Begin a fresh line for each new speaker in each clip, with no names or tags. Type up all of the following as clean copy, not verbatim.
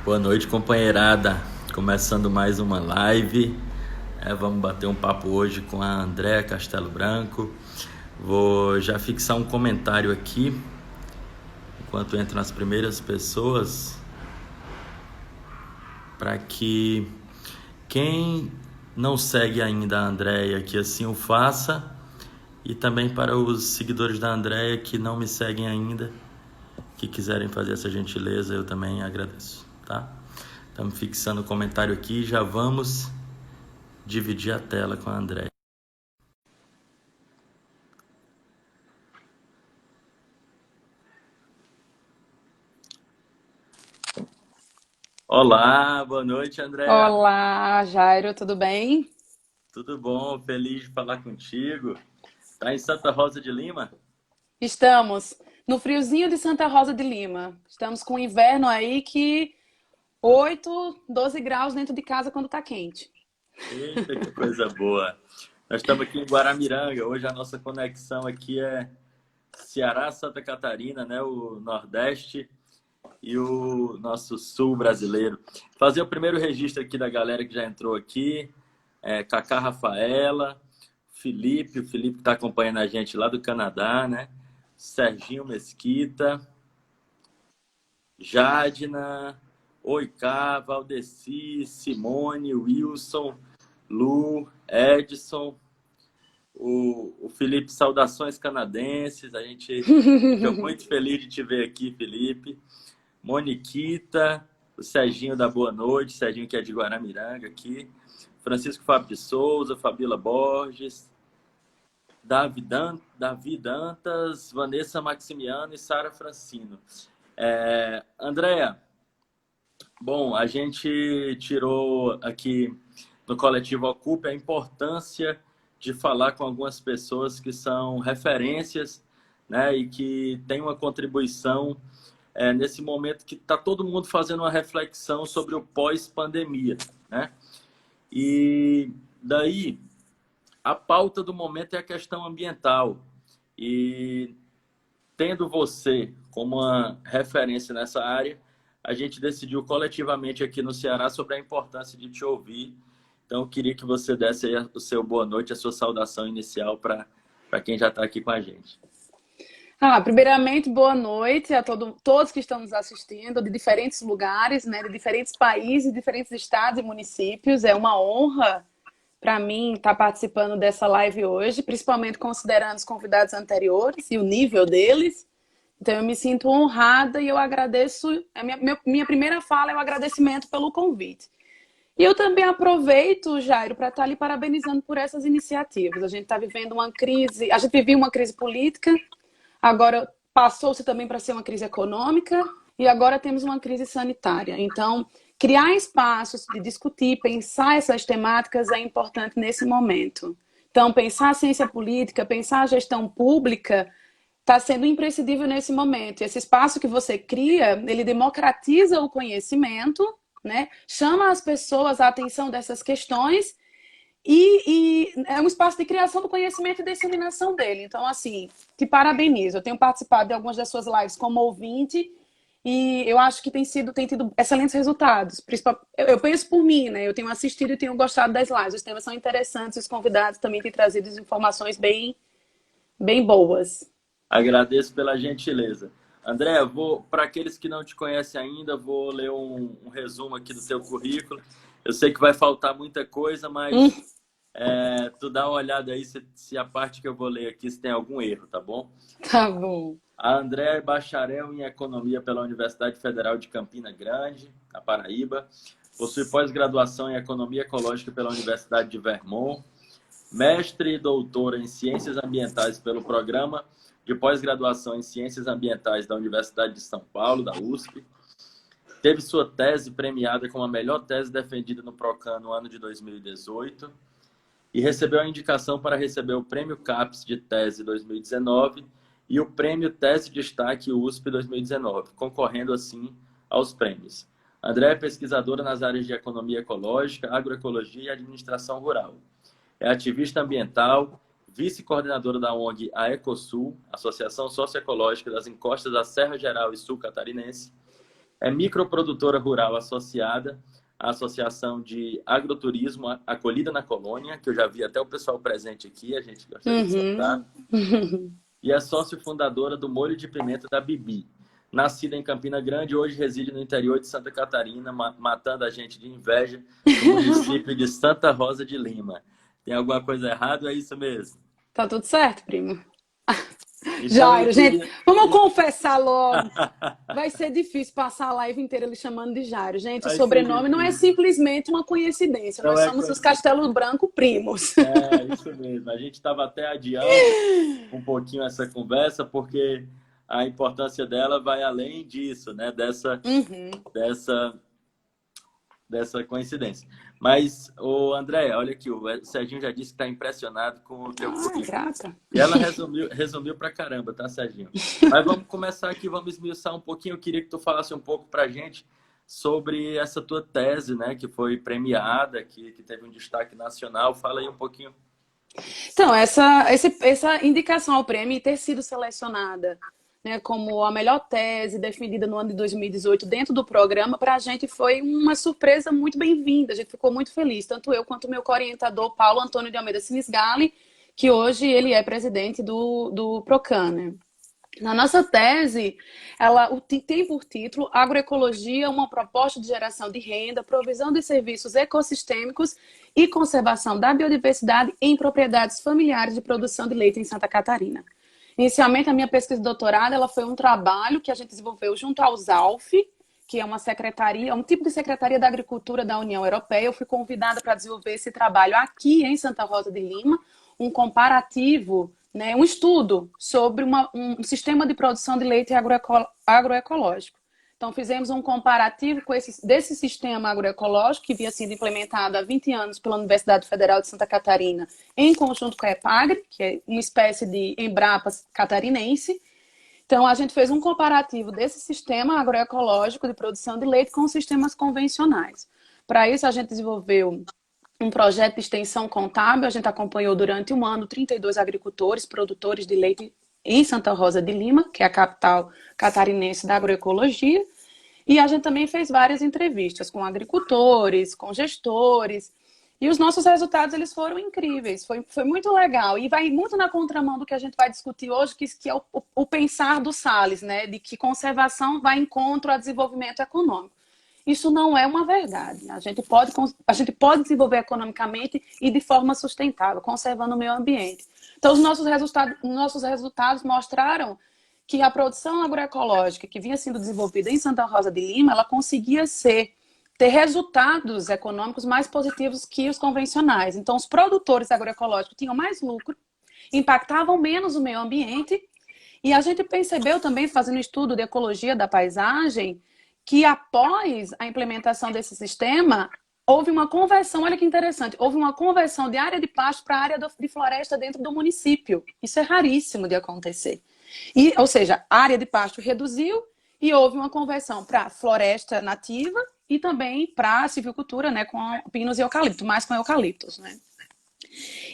Boa noite, companheirada. Começando mais uma live. Vamos bater um papo hoje com a Andréa Castelo Branco. Vou já fixar um comentário aqui, enquanto entram as primeiras pessoas, para que quem não segue ainda a Andréa, que assim o faça, e também para os seguidores da Andréa que não me seguem ainda, que quiserem fazer essa gentileza, eu também agradeço, tá? Estamos fixando o comentário aqui e já vamos dividir a tela com a Andréa. Olá, boa noite, Andréa.
Olá, Jairo, tudo bem?
Tudo bom? Feliz de falar contigo. Tá em Santa Rosa de Lima?
Estamos no friozinho de Santa Rosa de Lima. Estamos com inverno aí que 8, 12 graus dentro de casa quando tá quente.
Eita, que coisa boa. Nós estamos aqui em Guaramiranga. Hoje a nossa conexão aqui é Ceará, Santa Catarina, né? O Nordeste e o nosso Sul brasileiro. Fazer o primeiro registro aqui da galera que já entrou aqui. Cacá Rafaela, o Felipe que está acompanhando a gente lá do Canadá, né? Serginho Mesquita, Jadna, Oicá, Valdeci, Simone, Wilson, Lu, Edson, o Felipe, saudações canadenses. A gente fica muito feliz de te ver aqui, Felipe. Moniquita, o Serginho da Boa Noite, Serginho que é de Guaramiranga aqui. Francisco Fábio de Souza, Fabíola Borges, Davi Dantas, Vanessa Maximiano e Sara Francino. Andréa, bom, a gente tirou aqui no Coletivo Ocupa a importância de falar com algumas pessoas que são referências, né, e que têm uma contribuição nesse momento que está todo mundo fazendo uma reflexão sobre o pós-pandemia, né? E daí, a pauta do momento é a questão ambiental. E tendo você como uma referência nessa área, a gente decidiu coletivamente aqui no Ceará sobre a importância de te ouvir. Então, eu queria que você desse aí o seu boa noite, a sua saudação inicial para quem já está aqui com a gente.
Primeiramente, boa noite a todos que estão nos assistindo de diferentes lugares, né, de diferentes países, diferentes estados e municípios. É uma honra para mim estar participando dessa live hoje, principalmente considerando os convidados anteriores e o nível deles. Então, eu me sinto honrada e eu agradeço. Minha primeira fala é o agradecimento pelo convite. E eu também aproveito, Jairo, para estar lhe parabenizando por essas iniciativas. A gente está vivendo uma crise, a gente vivia uma crise política, agora passou-se também para ser uma crise econômica e agora temos uma crise sanitária. Então, criar espaços de discutir, pensar essas temáticas é importante nesse momento. Então, pensar a ciência política, pensar a gestão pública está sendo imprescindível nesse momento. E esse espaço que você cria, ele democratiza o conhecimento, né? Chama as pessoas a atenção dessas questões e é um espaço de criação do conhecimento e disseminação dele. Então, assim, te parabenizo. Eu tenho participado de algumas das suas lives como ouvinte e eu acho que tem tido excelentes resultados. Eu penso por mim, né? Eu tenho assistido e tenho gostado das lives. Os temas são interessantes, os convidados também têm trazido informações bem, bem boas.
Agradeço pela gentileza. André, para aqueles que não te conhecem ainda, vou ler um resumo aqui do seu currículo. Eu sei que vai faltar muita coisa, mas tu dá uma olhada aí se a parte que eu vou ler aqui se tem algum erro, tá bom?
Tá bom.
A André é bacharel em Economia pela Universidade Federal de Campina Grande, na Paraíba. Possui pós-graduação em Economia Ecológica pela Universidade de Vermont. Mestre e doutora em Ciências Ambientais pelo Programa de Pós-Graduação em Ciências Ambientais da Universidade de São Paulo, da USP. Teve sua tese premiada como a melhor tese defendida no Procon no ano de 2018 e recebeu a indicação para receber o Prêmio CAPES de Tese 2019 e o Prêmio Tese Destaque USP 2019, concorrendo assim aos prêmios. André é pesquisadora nas áreas de economia ecológica, agroecologia e administração rural. É ativista ambiental, vice-coordenadora da ONG A Ecosul, Associação Socioecológica das Encostas da Serra Geral e Sul Catarinense, é microprodutora rural associada à Associação de Agroturismo Acolhida na Colônia, que eu já vi até o pessoal presente aqui, a gente gostaria de citar. E é sócio fundadora do Molho de Pimenta da Bibi. Nascida em Campina Grande, hoje reside no interior de Santa Catarina, matando a gente de inveja no município de Santa Rosa de Lima. Tem alguma coisa errada ou é isso mesmo?
Tá tudo certo, primo.
Então,
Jairo, gente, vamos confessar logo. Vai ser difícil passar a live inteira lhe chamando de Jairo. Gente, o sobrenome não é simplesmente uma coincidência. Nós somos os Castelo Branco primos.
É, isso mesmo. A gente estava até adiando um pouquinho essa conversa, porque a importância dela vai além disso, né? Dessa coincidência. Mas, André, olha aqui, o Serginho já disse que está impressionado com o teu currículo.
Grata.
E ela resumiu pra caramba, tá, Serginho? Mas vamos começar aqui, vamos esmiuçar um pouquinho. Eu queria que tu falasse um pouco pra gente sobre essa tua tese, né? Que foi premiada, que teve um destaque nacional. Fala aí um pouquinho.
Então, essa indicação ao prêmio e ter sido selecionada, né, como a melhor tese defendida no ano de 2018 dentro do programa, para a gente foi uma surpresa muito bem-vinda. A gente ficou muito feliz, tanto eu quanto o meu co-orientador, Paulo Antônio de Almeida Sinisgali, que hoje ele é presidente do PROCAN, né? Na nossa tese, ela tem por título Agroecologia, uma proposta de geração de renda, provisão de serviços ecossistêmicos e conservação da biodiversidade em propriedades familiares de produção de leite em Santa Catarina. Inicialmente, a minha pesquisa de doutorado ela foi um trabalho que a gente desenvolveu junto ao ZALF, que é uma secretaria, um tipo de secretaria da agricultura da União Europeia. Eu fui convidada para desenvolver esse trabalho aqui em Santa Rosa de Lima, um comparativo, né, um estudo sobre um sistema de produção de leite agroecológico. Então, fizemos um comparativo desse sistema agroecológico que havia sido implementado há 20 anos pela Universidade Federal de Santa Catarina, em conjunto com a EPAGRE, que é uma espécie de Embrapa catarinense. Então, a gente fez um comparativo desse sistema agroecológico de produção de leite com sistemas convencionais. Para isso, a gente desenvolveu um projeto de extensão contábil. A gente acompanhou durante um ano 32 agricultores, produtores de leite em Santa Rosa de Lima, que é a capital catarinense da agroecologia. E a gente também fez várias entrevistas com agricultores, com gestores. E os nossos resultados eles foram incríveis. Foi muito legal. E vai muito na contramão do que a gente vai discutir hoje, que é o pensar do Salles, né? De que conservação vai em encontro ao desenvolvimento econômico. Isso não é uma verdade. A gente pode desenvolver economicamente e de forma sustentável, conservando o meio ambiente. Então, os nossos resultados mostraram que a produção agroecológica que vinha sendo desenvolvida em Santa Rosa de Lima, ela conseguia ter resultados econômicos mais positivos que os convencionais. Então, os produtores agroecológicos tinham mais lucro, impactavam menos o meio ambiente, e a gente percebeu também, fazendo estudo de ecologia da paisagem, que após a implementação desse sistema, houve uma conversão, olha que interessante, houve uma conversão de área de pasto para área de floresta dentro do município. Isso é raríssimo de acontecer. Ou seja, a área de pasto reduziu e houve uma conversão para floresta nativa e também para silvicultura, né, com pinos e eucalipto, mais com eucaliptos, né?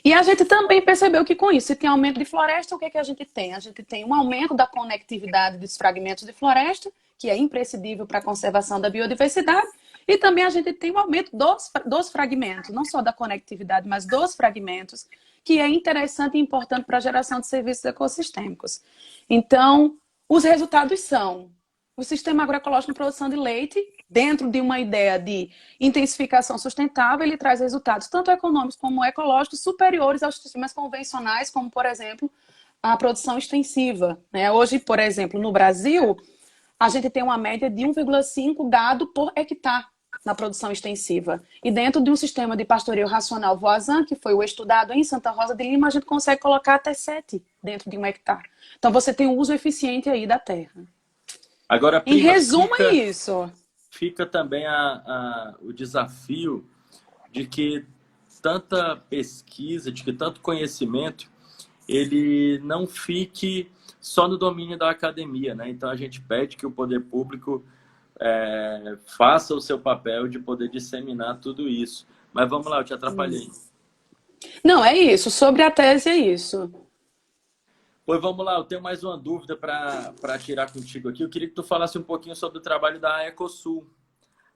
E a gente também percebeu que com isso, se tem aumento de floresta, o que é que a gente tem? A gente tem um aumento da conectividade dos fragmentos de floresta, que é imprescindível para a conservação da biodiversidade, e também a gente tem um aumento dos fragmentos, não só da conectividade, mas dos fragmentos, que é interessante e importante para a geração de serviços ecossistêmicos. Então, os resultados são o sistema agroecológico de produção de leite, dentro de uma ideia de intensificação sustentável, ele traz resultados tanto econômicos como ecológicos superiores aos sistemas convencionais, como, por exemplo, a produção extensiva, né? Hoje, por exemplo, no Brasil, a gente tem uma média de 1,5 gado por hectare na produção extensiva. E dentro de um sistema de pastoreio racional Voisin, que foi o estudado em Santa Rosa de Lima, a gente consegue colocar até 7 dentro de um hectare. Então, você tem um uso eficiente aí da terra.
Agora,
em resumo, é isso.
Fica também o desafio de que tanta pesquisa, de que tanto conhecimento, ele não fique só no domínio da academia, né? Então, a gente pede que o poder público faça o seu papel de poder disseminar tudo isso. Mas vamos lá, eu te atrapalhei.
Não, é isso. Sobre a tese, é isso.
Pois vamos lá, eu tenho mais uma dúvida para tirar contigo aqui. Eu queria que tu falasse um pouquinho sobre o trabalho da Ecosul.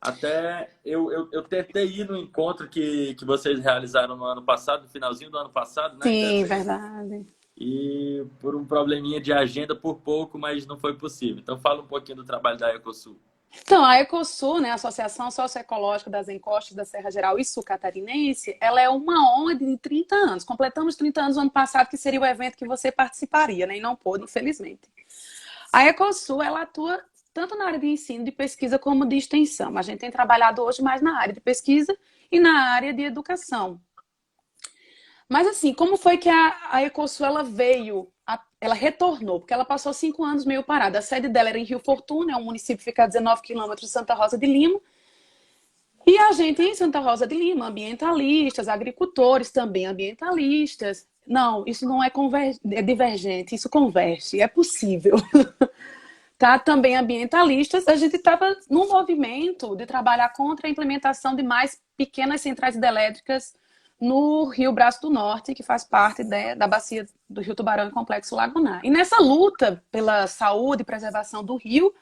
Até eu tentei ir no encontro que vocês realizaram no ano passado, no finalzinho do ano passado, né, em
Sim,
dezembro.
verdade.
E por um probleminha de agenda, por pouco, mas não foi possível. Então fala um pouquinho do trabalho da Ecosul.
Então, a Ecosul, né, a Associação Socioecológica das Encostas da Serra Geral e Sul Catarinense, ela é uma ONG de 30 anos. Completamos 30 anos no ano passado, que seria o evento que você participaria, né, e não pôde, infelizmente. A Ecosul, ela atua tanto na área de ensino, de pesquisa, como de extensão. A gente tem trabalhado hoje mais na área de pesquisa e na área de educação. Mas assim, como foi que a Ecosul ela veio, ela retornou? Porque ela passou 5 anos meio parada. A sede dela era em Rio Fortuna, é um município que fica a 19 quilômetros de Santa Rosa de Lima. E a gente em Santa Rosa de Lima, ambientalistas, agricultores também ambientalistas. Não, isso não é divergente, isso converge, é possível. Tá? Também ambientalistas, a gente estava num movimento de trabalhar contra a implementação de mais pequenas centrais hidrelétricas no Rio Braço do Norte, que faz parte, né, da bacia do Rio Tubarão e Complexo Lagunar. E nessa luta pela saúde e preservação do rio,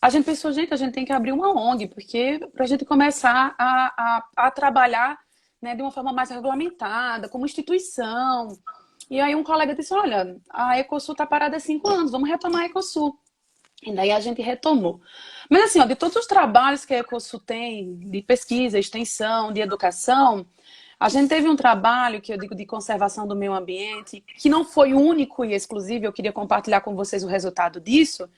a gente pensou, gente, a gente tem que abrir uma ONG, porque para a gente começar a trabalhar, né, de uma forma mais regulamentada, como instituição. E aí um colega disse, olha, a Ecosul está parada há 5 anos, vamos retomar a Ecosul. E daí a gente retomou. Mas assim, ó, de todos os trabalhos que a Ecosul tem, de pesquisa, extensão, de educação, a gente teve um trabalho, que eu digo, de conservação do meio ambiente, que não foi único e exclusivo, eu queria compartilhar com vocês o resultado disso,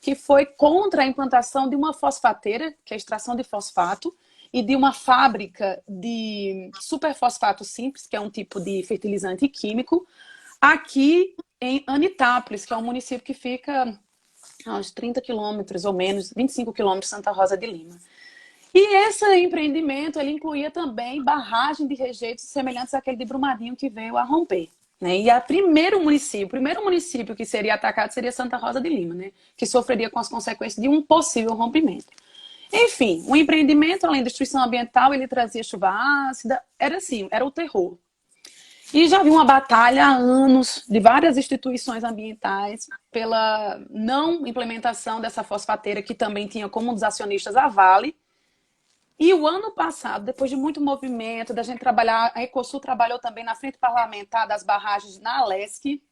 que foi contra a implantação de uma fosfateira, que é a extração de fosfato, e de uma fábrica de superfosfato simples, que é um tipo de fertilizante químico, aqui em Anitápolis, que é um município que fica a uns 30 quilômetros ou menos, 25 quilômetros de Santa Rosa de Lima. E esse empreendimento, ele incluía também barragem de rejeitos semelhantes àquele de Brumadinho que veio a romper. Né? E o primeiro município que seria atacado seria Santa Rosa de Lima, né? Que sofreria com as consequências de um possível rompimento. Enfim, o empreendimento, além da destruição ambiental, ele trazia chuva ácida, era assim, era o terror. E já havia uma batalha há anos de várias instituições ambientais pela não implementação dessa fosfateira, que também tinha como um dos acionistas a Vale. E o ano passado, depois de muito movimento, da gente trabalhar, a Ecosul trabalhou também na frente parlamentar das barragens na Alesc.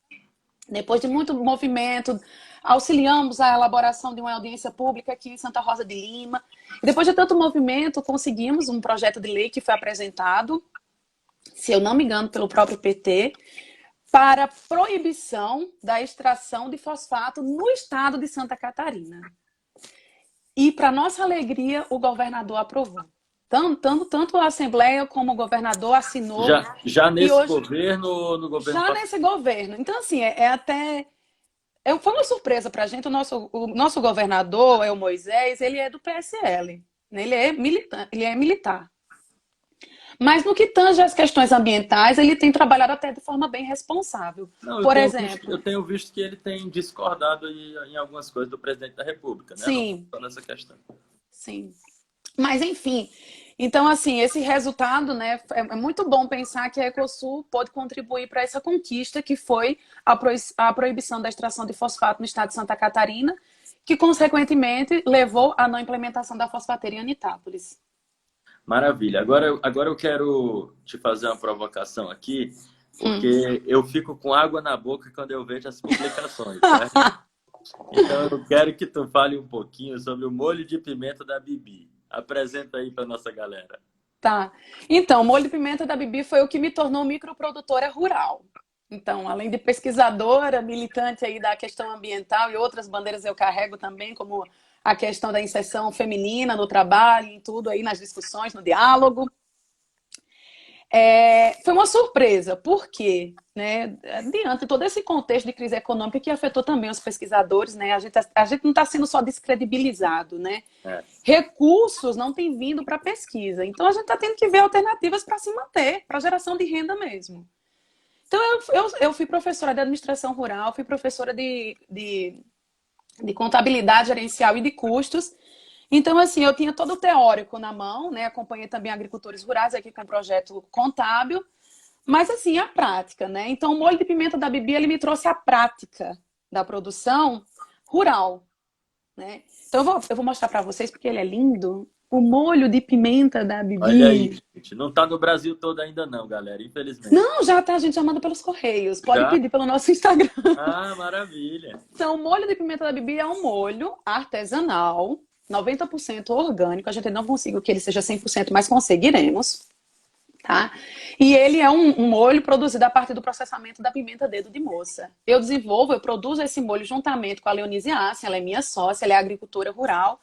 Depois de muito movimento, auxiliamos a elaboração de uma audiência pública aqui em Santa Rosa de Lima. E depois de tanto movimento, conseguimos um projeto de lei que foi apresentado, se eu não me engano, pelo próprio PT, para proibição da extração de fosfato no estado de Santa Catarina. E, para nossa alegria, o governador aprovou. Tanto a Assembleia como o governador assinou.
Já nesse
hoje,
governo ou no governo
já
passado?
nesse governo. Então, assim, foi uma surpresa para a gente. O nosso governador, o Moisés, ele é do PSL. Né? Ele é militar. Mas no que tange às questões ambientais, ele tem trabalhado até de forma bem responsável.
Não,
Por exemplo...
eu tenho visto que ele tem discordado em algumas coisas do presidente da República, né?
Sim.
Não nessa questão.
Sim. Mas, enfim, então, assim, esse resultado, né, é muito bom pensar que a Ecosul pode contribuir para essa conquista, que foi a proibição da extração de fosfato no estado de Santa Catarina, que, consequentemente, levou à não implementação da fosfateira em Anitápolis.
Maravilha. Agora eu quero te fazer uma provocação aqui, porque eu fico com água na boca quando eu vejo as publicações, certo? Então eu quero que tu fale um pouquinho sobre o molho de pimenta da Bibi. Apresenta aí para nossa galera.
Tá. Então, o molho de pimenta da Bibi foi o que me tornou microprodutora rural. Então, além de pesquisadora, militante aí da questão ambiental e outras bandeiras eu carrego também, como a questão da inserção feminina no trabalho, em tudo aí, nas discussões, no diálogo. Foi uma surpresa, porque, né, diante de todo esse contexto de crise econômica que afetou também os pesquisadores, né, a gente não está sendo só descredibilizado, né? Recursos não têm vindo para a pesquisa. Então, a gente está tendo que ver alternativas para se manter, para geração de renda mesmo. Então, eu fui professora de administração rural, fui professora de contabilidade gerencial e de custos. Então, assim, eu tinha todo o teórico na mão, né? Acompanhei também agricultores rurais aqui com o projeto contábil, Mas assim, a prática, né? Então, o molho de pimenta da Bibi, ele me trouxe a prática da produção rural, né? Então, eu vou mostrar para vocês, porque ele é lindo. O molho de pimenta da
Olha aí,
Bibi.
gente. Não tá no Brasil todo ainda não, galera, infelizmente.
Não, já tá, a gente já manda pelos correios. Pode
Já?
pedir pelo nosso Instagram.
Ah, maravilha.
Então, o molho de pimenta da Bibi é um molho artesanal, 90% orgânico. A gente não consegue que ele seja 100%, mas conseguiremos, tá? E ele é um molho produzido a partir do processamento da pimenta dedo de moça. Eu produzo esse molho juntamente com a Leonise Assi, ela é minha sócia, ela é agricultora rural,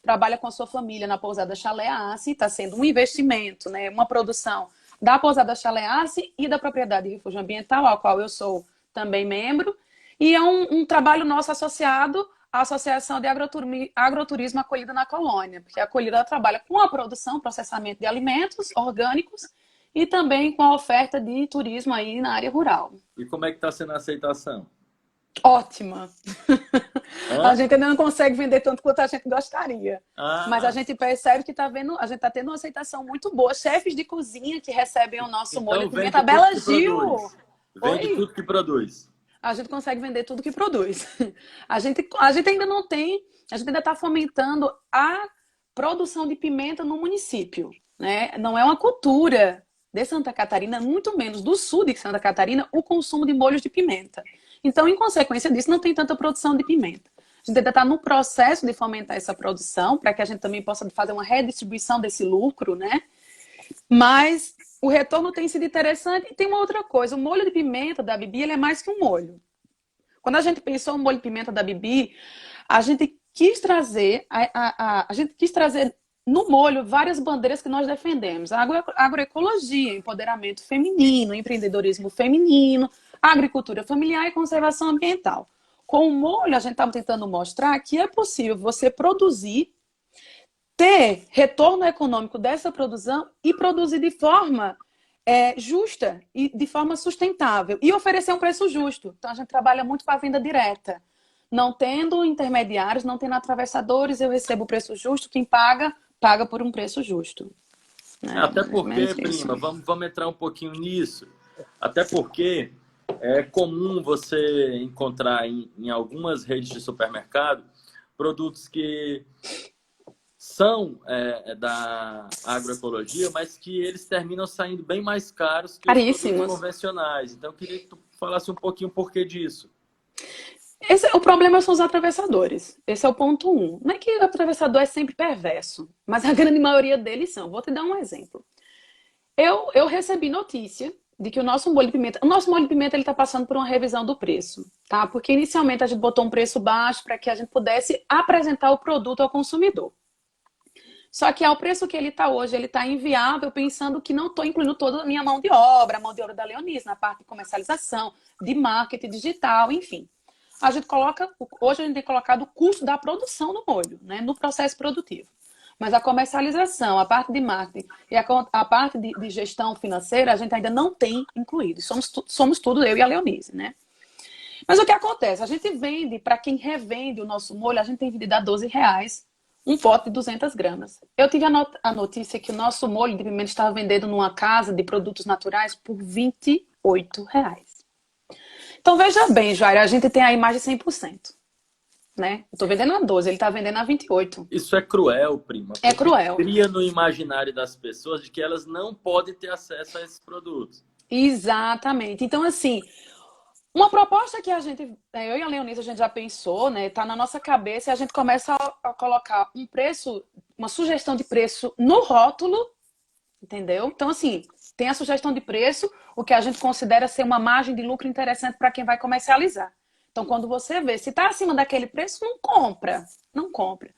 trabalha com a sua família na pousada Chalé Assi, está sendo um investimento, né? Uma produção da pousada Chalé Assi e da propriedade de refúgio ambiental, a qual eu sou também membro, e é um trabalho nosso associado à Associação de Agroturismo Acolhida na Colônia, porque a Acolhida trabalha com a produção, processamento de alimentos orgânicos e também com a oferta de turismo aí na área rural.
E como é que tá sendo a aceitação?
Ótima! A
Hã?
gente ainda não consegue vender tanto quanto a gente gostaria. Mas a
Ah,
gente percebe que a gente está tendo uma aceitação muito boa. Chefes de cozinha que recebem o nosso molho
então
de
vende
pimenta.
tudo
Bela
que
Gil!
produz. Vende
Oi!
tudo que produz.
A gente consegue vender tudo que produz. A gente ainda não tem, a gente ainda está fomentando a produção de pimenta no município, né? Não é uma cultura de Santa Catarina, muito menos do sul de Santa Catarina, o consumo de molhos de pimenta. Então, em consequência disso, não tem tanta produção de pimenta. A gente ainda está no processo de fomentar essa produção, para que a gente também possa fazer uma redistribuição desse lucro, né? Mas o retorno tem sido interessante. E tem uma outra coisa, o molho de pimenta da Bibi, ele é mais que um molho. Quando a gente pensou no molho de pimenta da Bibi, a gente quis trazer, a gente quis trazer no molho várias bandeiras que nós defendemos. A agroecologia, empoderamento feminino, empreendedorismo feminino, agricultura familiar e conservação ambiental. Com o molho, a gente estava tentando mostrar que é possível você produzir, ter retorno econômico dessa produção e produzir de forma justa e de forma sustentável e oferecer um preço justo. Então a gente trabalha muito com a venda direta. Não tendo intermediários, não tendo atravessadores, eu recebo o preço justo, quem paga, paga por um preço justo. Né?
Até
Mais ou
porque,
menos isso.
prima, vamos entrar um pouquinho nisso. Até porque é comum você encontrar em algumas redes de supermercado produtos que são da agroecologia, mas que eles terminam saindo bem mais caros que os produtos
Caríssimos.
convencionais. Então, eu queria que tu falasse um pouquinho o porquê disso.
O problema são os atravessadores. Esse é o ponto um. Não é que o atravessador é sempre perverso, mas a grande maioria deles são. Vou te dar um exemplo. Eu recebi notícia de que o nosso molho de pimenta ele está passando por uma revisão do preço, tá? Porque inicialmente a gente botou um preço baixo para que a gente pudesse apresentar o produto ao consumidor. Só que ao preço que ele está hoje, ele está inviável, pensando que não estou incluindo toda a minha mão de obra, a mão de obra da Leonise, na parte de comercialização, de marketing digital, enfim. Hoje a gente tem colocado o custo da produção do molho, né, no processo produtivo. Mas a comercialização, a parte de marketing e a parte de gestão financeira, a gente ainda não tem incluído. Somos tudo eu e a Leonise, né? Mas o que acontece? A gente vende, para quem revende o nosso molho, a gente tem vendido a R$ 12 um pote de 200 gramas. Eu tive a notícia que o nosso molho de pimenta estava vendendo numa casa de produtos naturais por R$ 28. Então, veja bem, Jair, a gente tem aí mais de 100%. Né? Eu tô vendendo a 12, ele tá vendendo a 28.
Isso é cruel, prima,
É
porque
cruel.
cria no imaginário das pessoas de que elas não podem ter acesso a esses produtos.
Exatamente. Então, assim, uma proposta que eu e a Leonisa, a gente já pensou, né? Tá na nossa cabeça e a gente começa a colocar um preço, uma sugestão de preço no rótulo, entendeu? Então, assim, tem a sugestão de preço, o que a gente considera ser uma margem de lucro interessante para quem vai comercializar. Então, quando você vê, se está acima daquele preço, não compra. Não compra.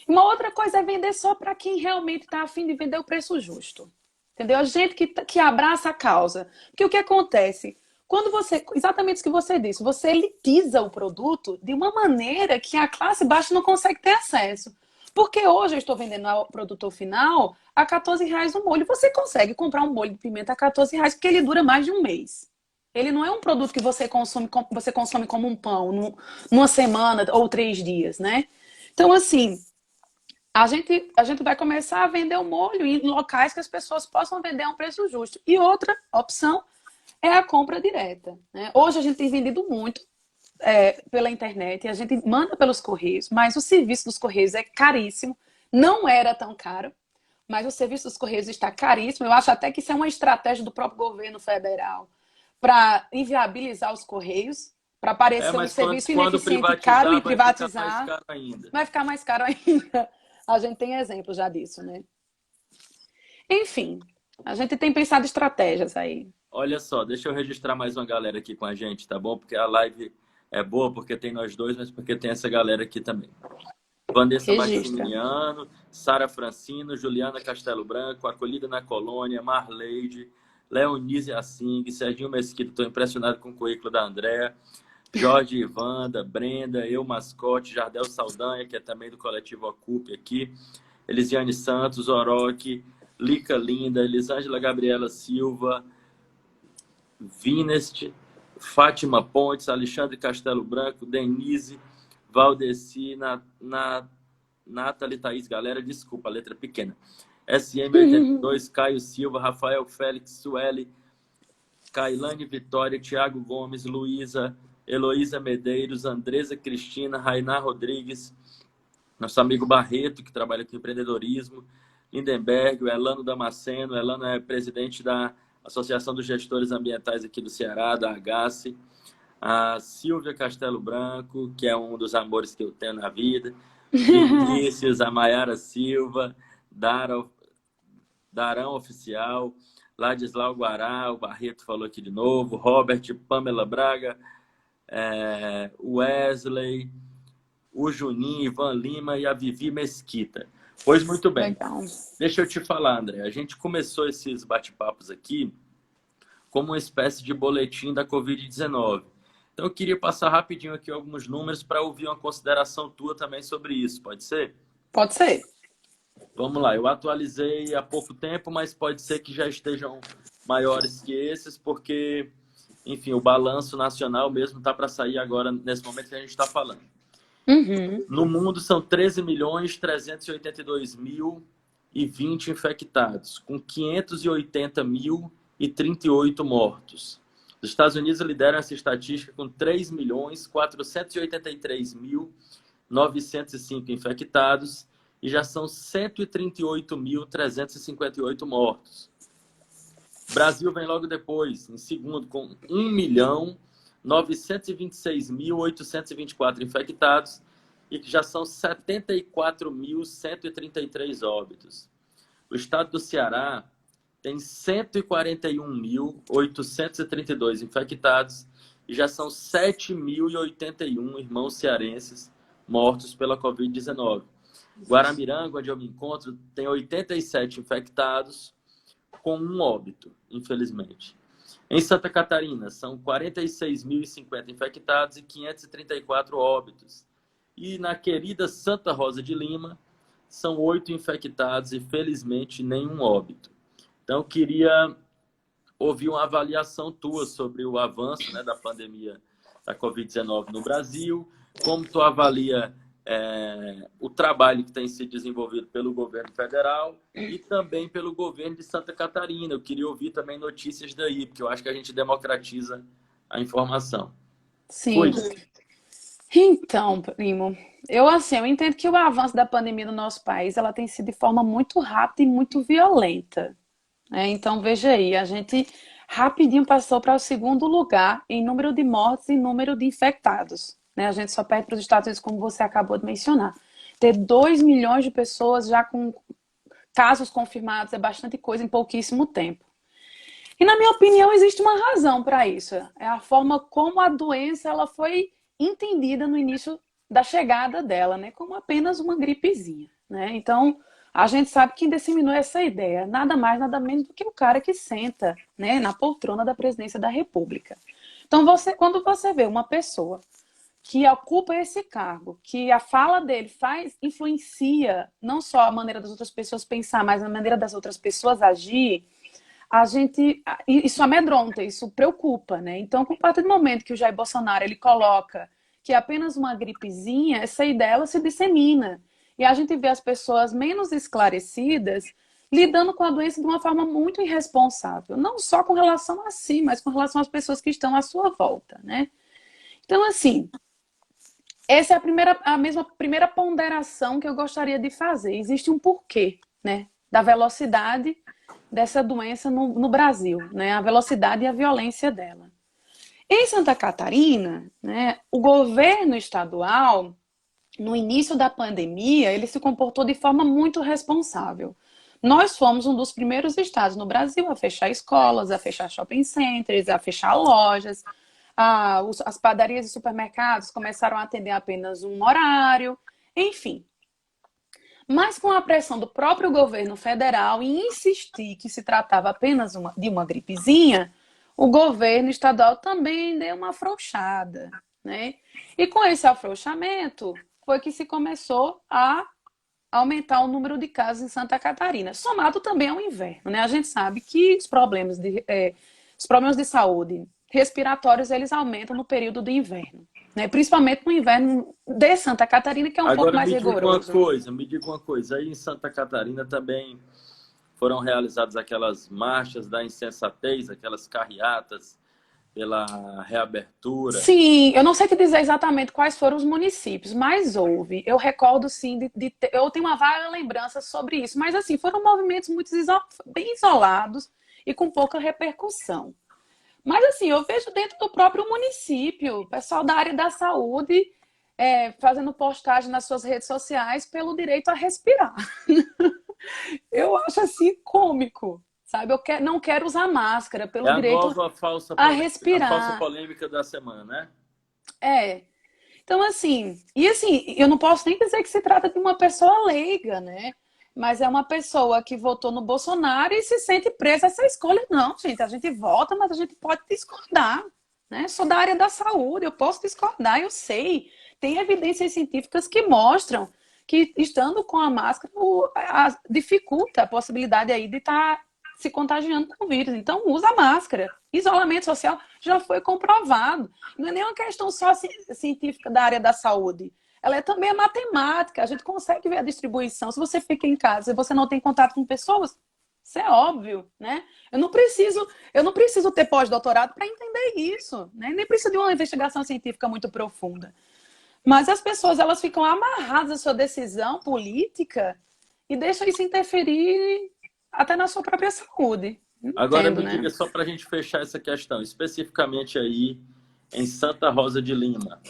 Uma outra coisa é vender só para quem realmente está afim de vender o preço justo. Entendeu? A gente que abraça a causa. Porque o que acontece? Quando exatamente o que você disse, você elitiza o produto de uma maneira que a classe baixa não consegue ter acesso. Porque hoje eu estou vendendo ao produtor final a R$ 14 o molho. Você consegue comprar um molho de pimenta a R$ 14 porque ele dura mais de um mês. Ele não é um produto que você consome como um pão, numa semana ou 3 dias, né? Então, assim, a gente vai começar a vender o molho em locais que as pessoas possam vender a um preço justo. E outra opção é a compra direta, né? Hoje a gente tem vendido muito pela internet, e a gente manda pelos correios, mas o serviço dos correios é caríssimo, não era tão caro, mas o serviço dos correios está caríssimo. Eu acho até que isso é uma estratégia do próprio governo federal para inviabilizar os correios, para parecer um
Mas quando,
serviço
quando
ineficiente e caro e
privatizar, vai ficar mais
privatizar,
caro ainda.
vai ficar mais caro ainda. A gente tem exemplos já disso, né? Enfim, a gente tem pensado estratégias aí.
Olha só, deixa eu registrar mais uma galera aqui com a gente, tá bom? Porque a live é boa, porque tem nós dois, mas porque tem essa galera aqui também. Vanessa
Registra.
Maximiano, Sara Francino, Juliana Castelo Branco, Acolhida na Colônia, Marleide, Leonise Assing, Serginho Mesquita, estou impressionado com o currículo da Andréa, Jorge Ivanda, Brenda, eu Mascote, Jardel Saldanha, que é também do coletivo Ocupe aqui, Elisiane Santos, Oroque, Lica Linda, Elisângela Gabriela Silva, Vinest, Fátima Pontes, Alexandre Castelo Branco, Denise, Valdeci, Nathalie Thaís, galera, desculpa, a letra é pequena. SM82, Caio Silva, Rafael Félix, Sueli, Cailane Vitória, Thiago Gomes, Luísa, Heloísa Medeiros, Andresa Cristina, Rainá Rodrigues, nosso amigo Barreto, que trabalha com empreendedorismo, Lindenberg, o Elano Damasceno. Elano é presidente da Associação dos Gestores Ambientais aqui do Ceará, da Agasse. A Silvia Castelo Branco, que é um dos amores que eu tenho na vida. Vinícius, a Maiara Silva, Darão Oficial, Ladislau Guará, o Barreto falou aqui de novo, Robert, Pamela Braga, Wesley, o Juninho, Ivan Lima e a Vivi Mesquita. Pois muito bem.
Legal.
Deixa eu te falar, André. A gente começou esses bate-papos aqui como uma espécie de boletim da Covid-19. Então, eu queria passar rapidinho aqui alguns números para ouvir uma consideração tua também sobre isso. Pode ser?
Pode ser.
Vamos lá. Eu atualizei há pouco tempo, mas pode ser que já estejam maiores que esses, porque, enfim, o balanço nacional mesmo está para sair agora, nesse momento que a gente está falando.
Uhum.
No mundo são 13.382.020 infectados, com 580.038 mortos. Os Estados Unidos lideram essa estatística com 3.483.905 infectados e já são 138.358 mortos. O Brasil vem logo depois, em segundo, com 1.926.824 infectados e que já são 74.133 óbitos. O estado do Ceará tem 141.832 infectados e já são 7.081 irmãos cearenses mortos pela Covid-19. Guaramiranga, onde eu me encontro, tem 87 infectados com um óbito, infelizmente. Em Santa Catarina, são 46.050 infectados e 534 óbitos. E na querida Santa Rosa de Lima, são 8 infectados e, felizmente, nenhum óbito. Então, eu queria ouvir uma avaliação tua sobre o avanço, né, da pandemia da Covid-19 no Brasil, como tu avalia o trabalho que tem sido desenvolvido pelo governo federal e também pelo governo de Santa Catarina. Eu queria ouvir também notícias daí, porque eu acho que a gente democratiza a informação.
Sim.
Foi.
Então, primo, eu entendo que o avanço da pandemia no nosso país, ela tem sido de forma muito rápida e muito violenta, né? Então, veja aí, a gente rapidinho passou para o segundo lugar em número de mortes e número de infectados, né? A gente só perde para os Estados Unidos, como você acabou de mencionar. Ter 2 milhões de pessoas já com casos confirmados é bastante coisa em pouquíssimo tempo. E, na minha opinião, existe uma razão para isso. É a forma como a doença ela foi entendida no início da chegada dela, né? Como apenas uma gripezinha, né? Então, a gente sabe quem disseminou essa ideia. Nada mais, nada menos do que o cara que senta, né, na poltrona da presidência da República. Então, quando você vê uma pessoa que ocupa esse cargo, que a fala dele influencia não só a maneira das outras pessoas pensar, mas a maneira das outras pessoas agir, isso amedronta, isso preocupa, né? Então, a partir do momento que o Jair Bolsonaro ele coloca que é apenas uma gripezinha, essa ideia ela se dissemina. E a gente vê as pessoas menos esclarecidas lidando com a doença de uma forma muito irresponsável, não só com relação a si, mas com relação às pessoas que estão à sua volta, né? Então, assim, essa é a primeira ponderação que eu gostaria de fazer. Existe um porquê, né, da velocidade dessa doença no Brasil, né, a velocidade e a violência dela. Em Santa Catarina, né, o governo estadual, no início da pandemia, ele se comportou de forma muito responsável. Nós fomos um dos primeiros estados no Brasil a fechar escolas, a fechar shopping centers, a fechar lojas. As padarias e supermercados começaram a atender apenas um horário, enfim. Mas com a pressão do próprio governo federal em insistir que se tratava apenas de uma gripezinha, o governo estadual também deu uma afrouxada, né? E com esse afrouxamento foi que se começou a aumentar o número de casos em Santa Catarina, somado também ao inverno, né? A gente sabe que os problemas de saúde respiratórios eles aumentam no período do inverno, né? Principalmente no inverno de Santa Catarina, que é um pouco
Agora
mais rigoroso.
me diga uma coisa. Aí em Santa Catarina também foram realizadas aquelas marchas da insensatez, aquelas carreatas pela reabertura.
Sim, eu não sei te dizer exatamente quais foram os municípios, mas houve. Eu recordo, sim, eu tenho uma vaga lembrança sobre isso, mas assim, foram movimentos muito bem isolados e com pouca repercussão. Mas assim, eu vejo dentro do próprio município, o pessoal da área da saúde fazendo postagem nas suas redes sociais pelo direito a respirar. Eu acho assim cômico, sabe? Não quero usar máscara
É
pelo
a
direito
nova
a
a falsa
respirar.
polêmica da semana, né?
É. Então, assim, eu não posso nem dizer que se trata de uma pessoa leiga, né? Mas é uma pessoa que votou no Bolsonaro e se sente presa a essa escolha. Não, gente, a gente vota, mas a gente pode discordar, né? Sou da área da saúde, eu posso discordar, eu sei. Tem evidências científicas que mostram que estando com a máscara dificulta a possibilidade aí de estar se contagiando com o vírus. Então, usa a máscara. Isolamento social já foi comprovado. Não é nem uma questão só científica da área da saúde. Ela é também a matemática. A gente consegue ver a distribuição. Se você fica em casa e você não tem contato com pessoas, isso é óbvio, né? Eu não preciso ter pós-doutorado para entender isso, né? Nem preciso de uma investigação científica muito profunda. Mas as pessoas, elas ficam amarradas à sua decisão política e deixam isso interferir até na sua própria saúde. Não
Agora
entendo,
me
né?
diga só para a gente fechar essa questão, especificamente aí em Santa Rosa de Lima.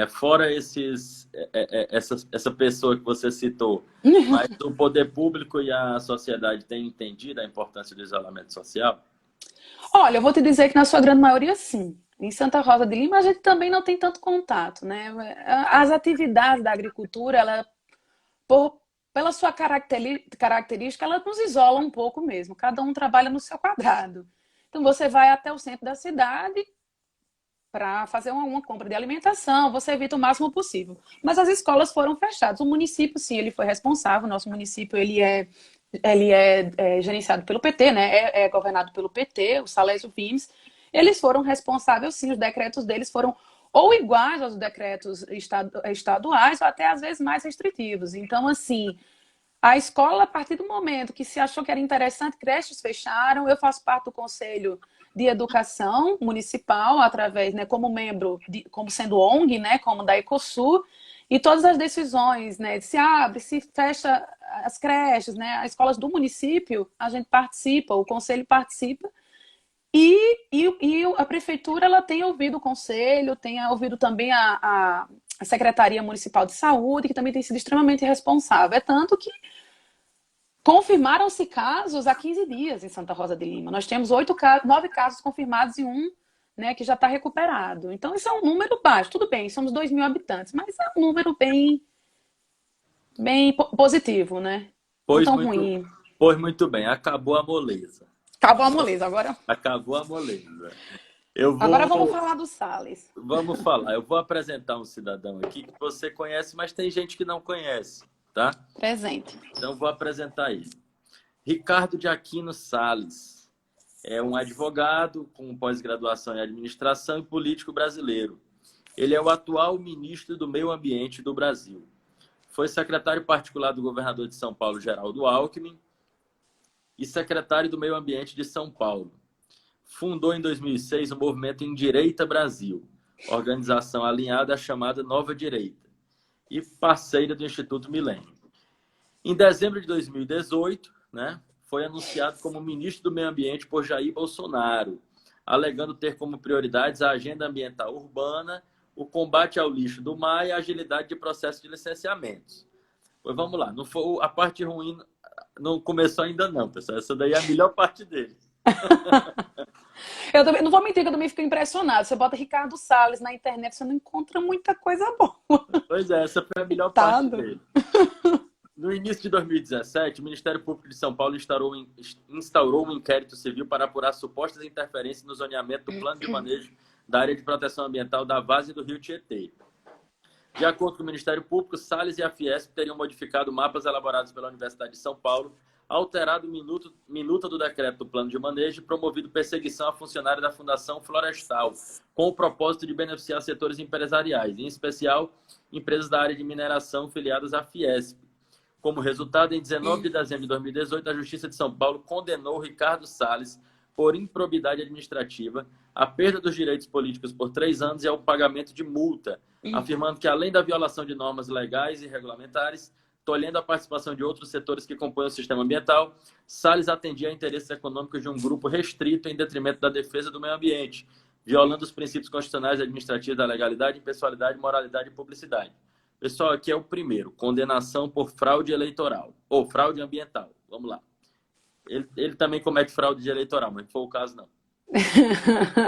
Fora essa pessoa que você citou, mas o poder público e a sociedade têm entendido a importância do isolamento social?
Olha, eu vou te dizer que na sua grande maioria, sim. Em Santa Rosa de Lima, a gente também não tem tanto contato, né? As atividades da agricultura, por, pela sua característica, ela nos isola um pouco mesmo. Cada um trabalha no seu quadrado. Então, você vai até o centro da cidade para fazer uma compra de alimentação, você evita o máximo possível. Mas as escolas foram fechadas. O município, sim, ele foi responsável. O nosso município, ele é gerenciado pelo PT, né? É governado pelo PT, o Salésio Vimes. Eles foram responsáveis, sim, os decretos deles foram ou iguais aos decretos estaduais, ou até às vezes mais restritivos. Então, assim, a escola, a partir do momento que se achou que era interessante, creches fecharam. Eu faço parte do Conselho de Educação Municipal, através, né, como membro, como sendo ONG, né, como da Ecosul, e todas as decisões, né, se abre, se fecha as creches, né, as escolas do município, a gente participa, o Conselho participa, e a Prefeitura ela tem ouvido o Conselho, tem ouvido também a Secretaria Municipal de Saúde, que também tem sido extremamente responsável. É tanto que confirmaram-se casos há 15 dias em Santa Rosa de Lima. Nós temos 9 casos confirmados e um, né, que já está recuperado. Então, isso é um número baixo. Tudo bem, somos 2.000 habitantes, mas é um número bem positivo, né? Não
Pois
tão
muito,
ruim.
pois muito bem, acabou a moleza.
Acabou a moleza.
Acabou a moleza. Eu
Agora vamos
vou,
falar do Salles.
vamos falar, eu vou apresentar um cidadão aqui que você conhece, mas tem gente que não conhece, tá?
Presente.
Então, eu vou apresentar ele. Ricardo de Aquino Salles é um advogado com pós-graduação em administração e político brasileiro. Ele é o atual ministro do Meio Ambiente do Brasil. Foi secretário particular do governador de São Paulo, Geraldo Alckmin, e secretário do Meio Ambiente de São Paulo. Fundou em 2006 o movimento Endireita Brasil, organização alinhada à chamada Nova Direita, e parceira do Instituto Milênio. Em dezembro de 2018, né, foi anunciado como ministro do Meio Ambiente por Jair Bolsonaro, alegando ter como prioridades a agenda ambiental urbana, o combate ao lixo do mar e a agilidade de processo de licenciamentos. Pois vamos lá, não foi, a parte ruim não começou ainda não, pessoal. Essa daí é a melhor parte dele.
Eu também, não vou mentir que eu também fico impressionado. Você bota Ricardo Salles na internet, você não encontra muita coisa boa.
Pois é, essa foi a melhor parte
Coitado.
dele. No início de 2017, o Ministério Público de São Paulo instaurou um inquérito civil para apurar supostas interferências no zoneamento do plano de manejo da área de proteção ambiental da Várzea do Rio Tietê. De acordo com o Ministério Público, Salles e a Fiesp teriam modificado mapas elaborados pela Universidade de São Paulo, alterado minuta do decreto do plano de manejo e promovido perseguição a funcionários da Fundação Florestal, com o propósito de beneficiar setores empresariais, em especial empresas da área de mineração filiadas à Fiesp. Como resultado, em 19 de dezembro de 2018, a Justiça de São Paulo condenou Ricardo Salles por improbidade administrativa, a perda dos direitos políticos por 3 anos e ao pagamento de multa, afirmando que, além da violação de normas legais e regulamentares, tolhendo a participação de outros setores que compõem o sistema ambiental, Salles atendia a interesses econômicos de um grupo restrito em detrimento da defesa do meio ambiente, violando os princípios constitucionais e administrativos da legalidade, impessoalidade, moralidade e publicidade. Pessoal, aqui é o primeiro, condenação por fraude eleitoral, ou fraude ambiental. Vamos lá. Ele também comete fraude eleitoral, mas não foi o caso, não.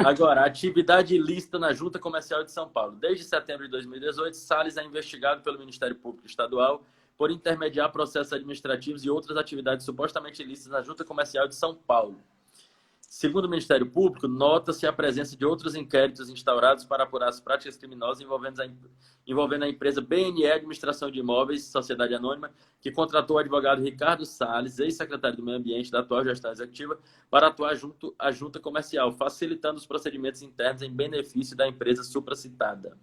Agora, atividade ilícita na Junta Comercial de São Paulo. Desde setembro de 2018, Salles é investigado pelo Ministério Público Estadual por intermediar processos administrativos e outras atividades supostamente ilícitas na Junta Comercial de São Paulo. Segundo o Ministério Público, nota-se a presença de outros inquéritos instaurados para apurar as práticas criminosas envolvendo a empresa BNE Administração de Imóveis, Sociedade Anônima, que contratou o advogado Ricardo Salles, ex-secretário do Meio Ambiente da atual gestão executiva, para atuar junto à junta comercial, facilitando os procedimentos internos em benefício da empresa supracitada.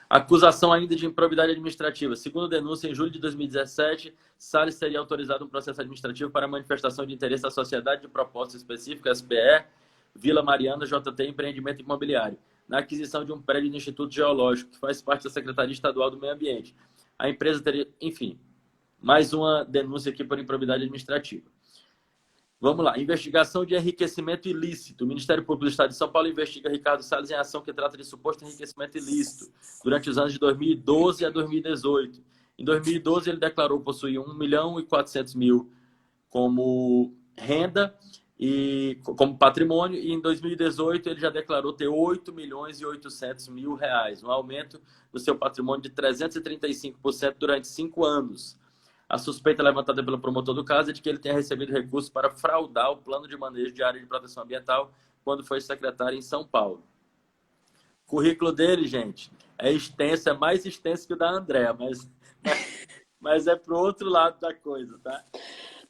Acusação ainda de improbidade administrativa. Segundo denúncia, em julho de 2017, Salles teria autorizado um processo administrativo para manifestação de interesse da Sociedade de Propósito Específico, SPE, Vila Mariana, JT Empreendimento Imobiliário, na aquisição de um prédio do Instituto Geológico, que faz parte da Secretaria Estadual do Meio Ambiente. A empresa teria, enfim, mais uma denúncia aqui por improbidade administrativa. Vamos lá. Investigação de enriquecimento ilícito. O Ministério Público do Estado de São Paulo investiga Ricardo Salles em ação que trata de suposto enriquecimento ilícito durante os anos de 2012 a 2018. Em 2012, ele declarou possuir 1.400.000 como renda e como patrimônio, e em 2018 ele já declarou ter 8.800.000 reais, um aumento do seu patrimônio de 335% durante 5 anos. A suspeita levantada pelo promotor do caso é de que ele tenha recebido recursos para fraudar o plano de manejo de área de proteção ambiental quando foi secretário em São Paulo. O currículo dele, gente, é extenso, é mais extenso que o da Andréa, mas é pro outro lado da coisa, tá?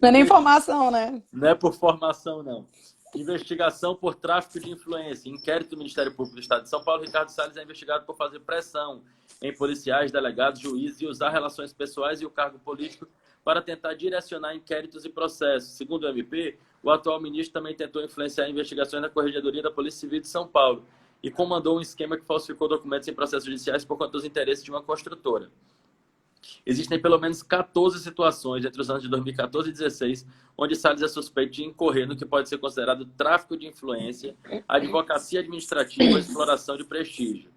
Não é nem formação, né?
Não é por formação, não. Investigação por tráfico de influência. Inquérito do Ministério Público do Estado de São Paulo. Ricardo Salles é investigado por fazer pressão em policiais, delegados, juízes e usar relações pessoais e o cargo político para tentar direcionar inquéritos e processos. Segundo o MP, o atual ministro também tentou influenciar investigações na Corregedoria da Polícia Civil de São Paulo e comandou um esquema que falsificou documentos em processos judiciais por conta dos interesses de uma construtora. Existem pelo menos 14 situações entre os anos de 2014 e 2016 onde Salles é suspeito de incorrer no que pode ser considerado tráfico de influência, advocacia administrativa ou exploração de prestígio.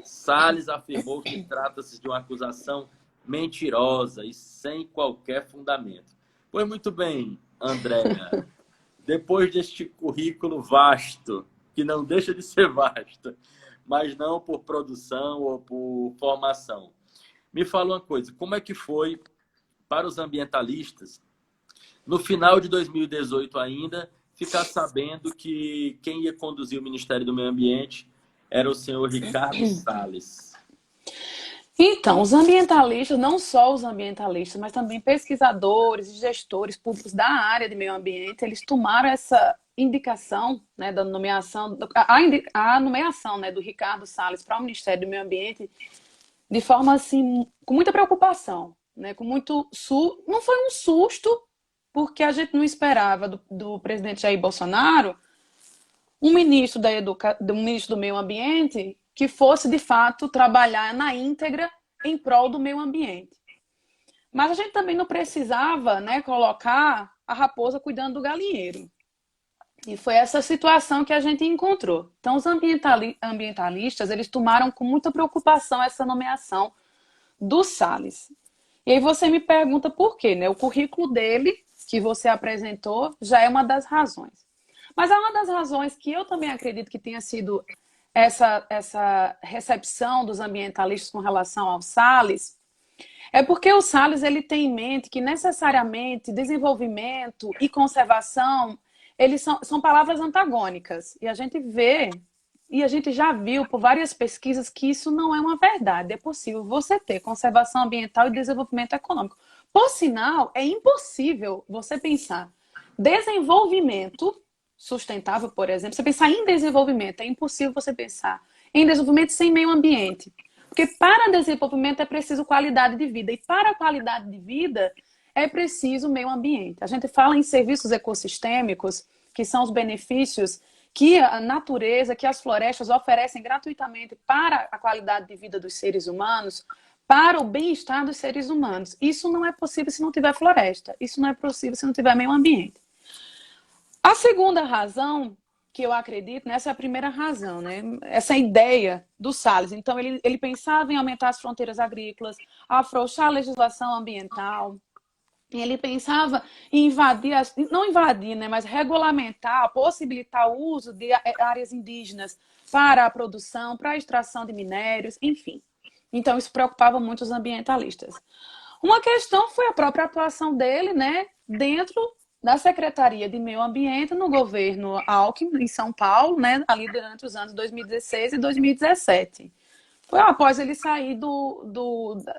Salles afirmou que trata-se de uma acusação mentirosa e sem qualquer fundamento. Pois muito bem, Andréa, depois deste currículo vasto, que não deixa de ser vasto, mas não por produção ou por formação, me fala uma coisa, como é que foi para os ambientalistas, no final de 2018 ainda, ficar sabendo que quem ia conduzir o Ministério do Meio Ambiente era o senhor Ricardo Salles?
Então, os ambientalistas, não só os ambientalistas, mas também pesquisadores e gestores públicos da área de meio ambiente, eles tomaram essa indicação, né, da nomeação, a nomeação, né, do Ricardo Salles para o Ministério do Meio Ambiente de forma assim, com muita preocupação, né? Com muito não foi um susto, porque a gente não esperava do presidente Jair Bolsonaro um ministro um ministro do meio ambiente que fosse, de fato, trabalhar na íntegra em prol do meio ambiente. Mas a gente também não precisava, né, colocar a raposa cuidando do galinheiro. E foi essa situação que a gente encontrou. Então, os ambientalistas, eles tomaram com muita preocupação essa nomeação do Salles. E aí você me pergunta por quê, né? O currículo dele, que você apresentou, já é uma das razões. Mas é uma das razões que eu também acredito que tenha sido essa recepção dos ambientalistas com relação ao Salles, é porque o Salles ele tem em mente que necessariamente desenvolvimento e conservação eles são palavras antagônicas. E a gente vê, e a gente já viu por várias pesquisas que isso não é uma verdade. É possível você ter conservação ambiental e desenvolvimento econômico. Por sinal, é impossível você pensar desenvolvimento sustentável, por exemplo. Você pensar em desenvolvimento, é impossível você pensar em desenvolvimento sem meio ambiente. Porque para desenvolvimento é preciso qualidade de vida. E para a qualidade de vida é preciso meio ambiente. A gente fala em serviços ecossistêmicos, que são os benefícios que a natureza, que as florestas oferecem gratuitamente para a qualidade de vida dos seres humanos, para o bem-estar dos seres humanos. Isso não é possível se não tiver floresta. Isso não é possível se não tiver meio ambiente. A segunda razão que eu acredito, né, essa é a primeira razão, né? Essa ideia do Salles. Então, ele pensava em aumentar as fronteiras agrícolas, afrouxar a legislação ambiental. Ele pensava em invadir, não invadir, né, mas regulamentar, possibilitar o uso de áreas indígenas para a produção, para a extração de minérios, enfim. Então, isso preocupava muito os ambientalistas. Uma questão foi a própria atuação dele, né, dentro da Secretaria de Meio Ambiente no governo Alckmin, em São Paulo, né, ali durante os anos 2016 e 2017. Foi após ele sair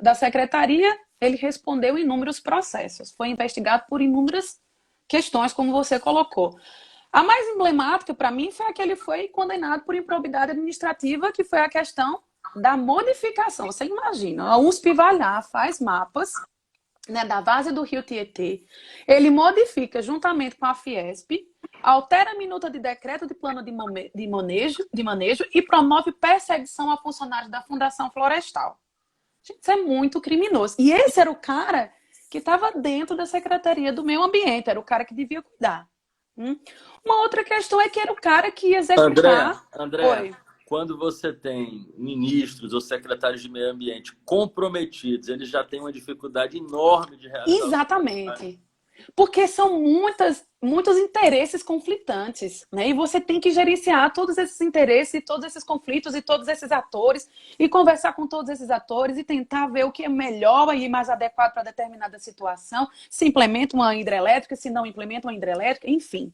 da secretaria, ele respondeu inúmeros processos. Foi investigado por inúmeras questões, como você colocou. A mais emblemática, para mim, foi a que ele foi condenado por improbidade administrativa, que foi a questão da modificação. Você imagina, a USP vai lá, faz mapas, né, da várzea do Rio Tietê. Ele modifica, juntamente com a Fiesp, altera a minuta de decreto de plano de manejo e promove perseguição a funcionários da Fundação Florestal. Gente, isso é muito criminoso. E esse era o cara que estava dentro da Secretaria do Meio Ambiente, era o cara que devia cuidar. Uma outra questão é que era o cara que ia executar...
André, quando você tem ministros ou secretários de meio ambiente comprometidos, eles já têm uma dificuldade enorme de realizar.
Exatamente. Porque são muitos interesses conflitantes, né? E você tem que gerenciar todos esses interesses, todos esses conflitos e todos esses atores e conversar com todos esses atores e tentar ver o que é melhor e mais adequado para determinada situação, se implementa uma hidrelétrica, se não implementa uma hidrelétrica, enfim.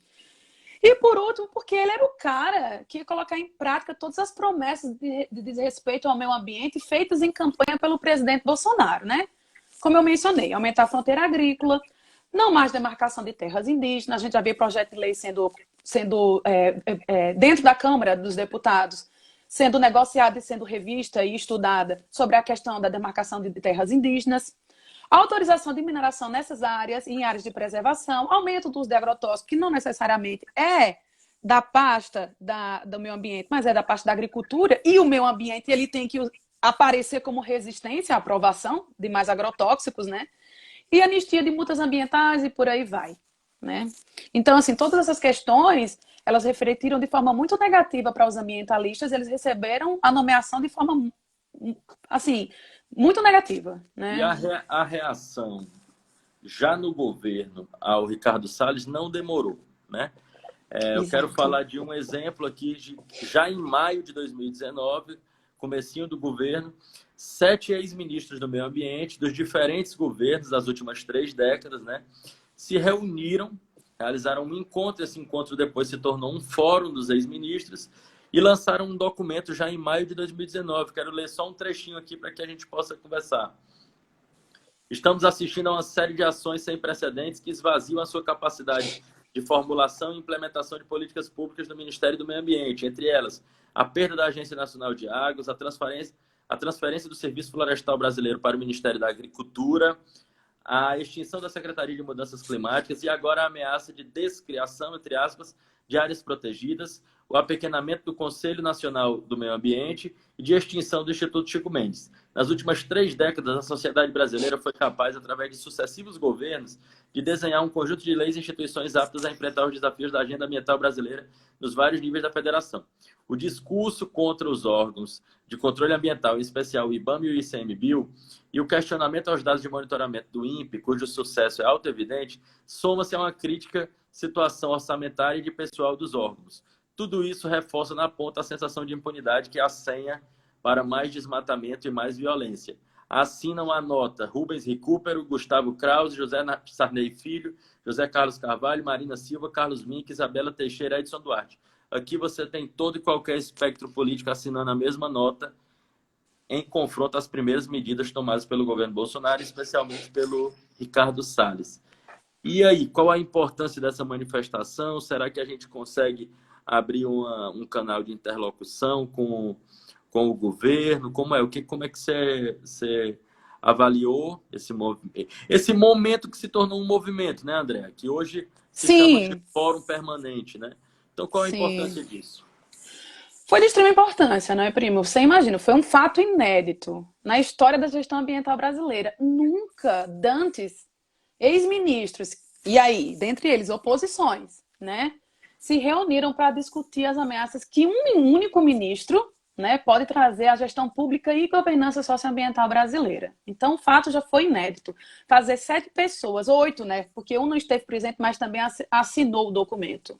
E por último, porque ele era o cara que ia colocar em prática todas as promessas de desrespeito ao meio ambiente feitas em campanha pelo presidente Bolsonaro, né? Como eu mencionei, aumentar a fronteira agrícola, não mais demarcação de terras indígenas. A gente já vê projeto de lei sendo dentro da Câmara dos Deputados, sendo negociada e sendo revista e estudada sobre a questão da demarcação de terras indígenas. Autorização de mineração nessas áreas, em áreas de preservação, aumento do uso de agrotóxicos, que não necessariamente é da pasta do meio ambiente, mas é da pasta da agricultura, e o meio ambiente ele tem que aparecer como resistência à aprovação de mais agrotóxicos, né? E anistia de multas ambientais e por aí vai, né? Então, assim, todas essas questões, elas refletiram de forma muito negativa para os ambientalistas, eles receberam a nomeação de forma, assim, muito negativa, né?
E a reação já no governo ao Ricardo Salles não demorou, né? Eu quero falar de um exemplo aqui, já em maio de 2019, comecinho do governo, 7 ex-ministros do meio ambiente, dos diferentes governos das últimas 3 décadas, né, se reuniram, realizaram um encontro, esse encontro depois se tornou um fórum dos ex-ministros, e lançaram um documento já em maio de 2019. Quero ler só um trechinho aqui para que a gente possa conversar. Estamos assistindo a uma série de ações sem precedentes que esvaziam a sua capacidade de formulação e implementação de políticas públicas do Ministério do Meio Ambiente, entre elas a perda da Agência Nacional de Águas, a transferência do Serviço Florestal Brasileiro para o Ministério da Agricultura, a extinção da Secretaria de Mudanças Climáticas e agora a ameaça de descriação, entre aspas, de áreas protegidas, o apequenamento do Conselho Nacional do Meio Ambiente e de extinção do Instituto Chico Mendes. Nas últimas 3 décadas, a sociedade brasileira foi capaz, através de sucessivos governos, de desenhar um conjunto de leis e instituições aptas a enfrentar os desafios da agenda ambiental brasileira nos vários níveis da federação. O discurso contra os órgãos de controle ambiental, em especial o IBAMA e o ICMBio, e o questionamento aos dados de monitoramento do INPE, cujo sucesso é autoevidente, soma-se a uma crítica situação orçamentária e de pessoal dos órgãos. Tudo isso reforça na ponta a sensação de impunidade que é a senha para mais desmatamento e mais violência. Assinam a nota Rubens Recupero, Gustavo Krause, José Sarney Filho, José Carlos Carvalho, Marina Silva, Carlos Mink, Isabela Teixeira e Edson Duarte. Aqui você tem todo e qualquer espectro político assinando a mesma nota em confronto às primeiras medidas tomadas pelo governo Bolsonaro, especialmente pelo Ricardo Salles. E aí, qual a importância dessa manifestação? Será que a gente consegue abrir um canal de interlocução com o governo? Como é que você avaliou esse momento que se tornou um movimento, né, André? Que hoje se chama de fórum permanente, né? Então, qual a importância disso?
Foi de extrema importância, não é, primo? Você imagina, foi um fato inédito na história da gestão ambiental brasileira. Nunca, dantes, ex-ministros, e aí, dentre eles, oposições, né, se reuniram para discutir as ameaças que um único ministro, né, pode trazer à gestão pública e governança socioambiental brasileira. Então, o fato já foi inédito. Fazer 7 pessoas, 8, né, porque um não esteve presente, mas também assinou o documento.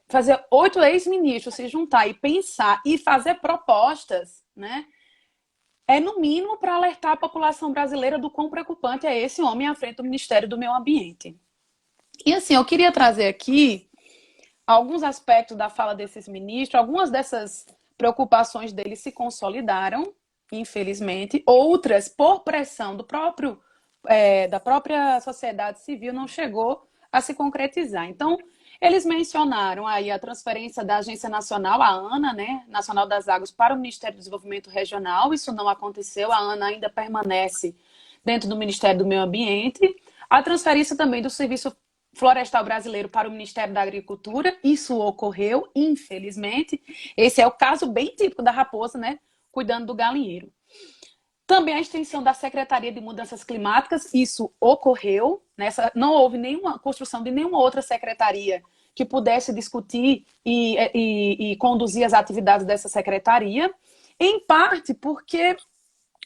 Fazer 8 ex-ministros se juntar e pensar e fazer propostas, né, no mínimo para alertar a população brasileira do quão preocupante é esse homem à frente do Ministério do Meio Ambiente. E assim, eu queria trazer aqui alguns aspectos da fala desses ministros, algumas dessas preocupações deles se consolidaram, infelizmente, outras, por pressão da própria sociedade civil, não chegou a se concretizar. Então, eles mencionaram aí a transferência da Agência Nacional, a ANA, né, Nacional das Águas, para o Ministério do Desenvolvimento Regional. Isso não aconteceu, a ANA ainda permanece dentro do Ministério do Meio Ambiente. A transferência também do Serviço Florestal Brasileiro para o Ministério da Agricultura, isso ocorreu, infelizmente. Esse é o caso bem típico da raposa, né, cuidando do galinheiro. Também a extensão da Secretaria de Mudanças Climáticas, isso ocorreu. Não houve nenhuma construção de nenhuma outra secretaria que pudesse discutir e conduzir as atividades dessa secretaria, em parte porque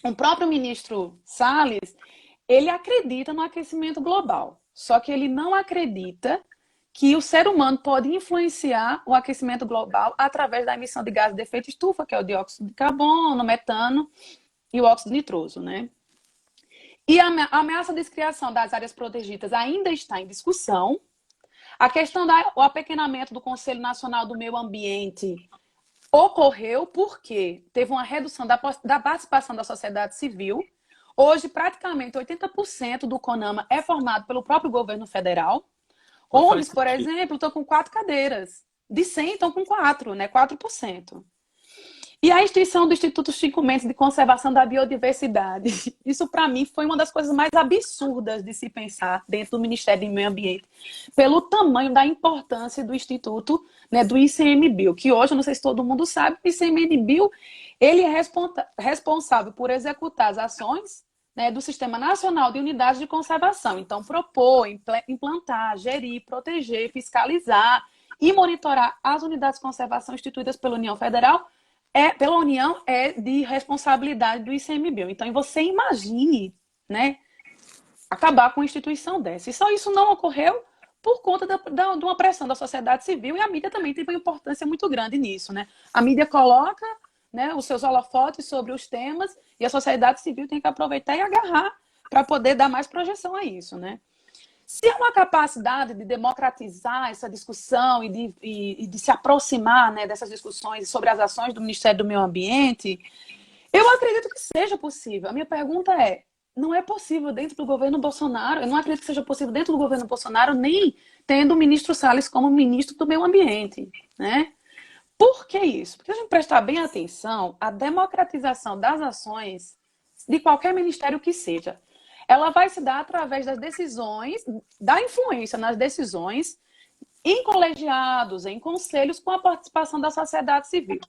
o próprio ministro Salles, ele acredita no aquecimento global, só que ele não acredita que o ser humano pode influenciar o aquecimento global através da emissão de gases de efeito estufa, que é o dióxido de carbono, o metano e o óxido nitroso, né? E a ameaça de descriação das áreas protegidas ainda está em discussão. A questão do apequenamento do Conselho Nacional do Meio Ambiente ocorreu porque teve uma redução da participação da sociedade civil. Hoje, praticamente 80% do CONAMA é formado pelo próprio governo federal. ONGs, por exemplo, estão com 4 cadeiras. De 100, estão com 4, né? 4%. E a extinção do Instituto Chico Mendes de Conservação da Biodiversidade. Isso, para mim, foi uma das coisas mais absurdas de se pensar dentro do Ministério do Meio Ambiente, pelo tamanho da importância do Instituto, né, do ICMBio, que hoje, eu não sei se todo mundo sabe, o ICMBio, ele é responsável por executar as ações, né, do Sistema Nacional de Unidades de Conservação. Então, propor, implantar, gerir, proteger, fiscalizar e monitorar as unidades de conservação instituídas pela União Federal, pela União, é de responsabilidade do ICMBio. Então, você imagine, né, acabar com uma instituição dessa. E só isso não ocorreu por conta de uma pressão da sociedade civil, e a mídia também teve uma importância muito grande nisso, né? A mídia coloca, né, os seus holofotes sobre os temas, e a sociedade civil tem que aproveitar e agarrar para poder dar mais projeção a isso, né? Se há uma capacidade de democratizar essa discussão e de se aproximar, né, dessas discussões sobre as ações do Ministério do Meio Ambiente, eu acredito que seja possível. A minha pergunta é, não é possível dentro do governo Bolsonaro, eu não acredito que seja possível dentro do governo Bolsonaro, nem tendo o ministro Salles como ministro do Meio Ambiente, né? Por que isso? Porque se a gente prestar bem atenção, a democratização das ações de qualquer ministério que seja, ela vai se dar através das decisões, da influência nas decisões, em colegiados, em conselhos, com a participação da sociedade civil.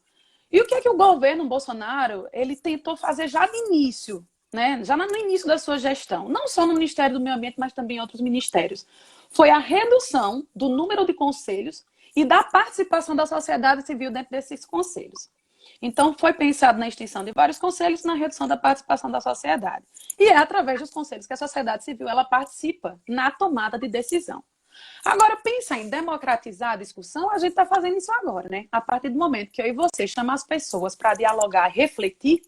E o que é que o governo Bolsonaro ele tentou fazer já de início, né? Já no início da sua gestão, não só no Ministério do Meio Ambiente, mas também em outros ministérios, foi a redução do número de conselhos e da participação da sociedade civil dentro desses conselhos. Então, foi pensado na extinção de vários conselhos, na redução da participação da sociedade. E é através dos conselhos que a sociedade civil ela participa na tomada de decisão. Agora, pensar em democratizar a discussão, a gente está fazendo isso agora, né? A partir do momento que eu e você chamam as pessoas para dialogar, refletir,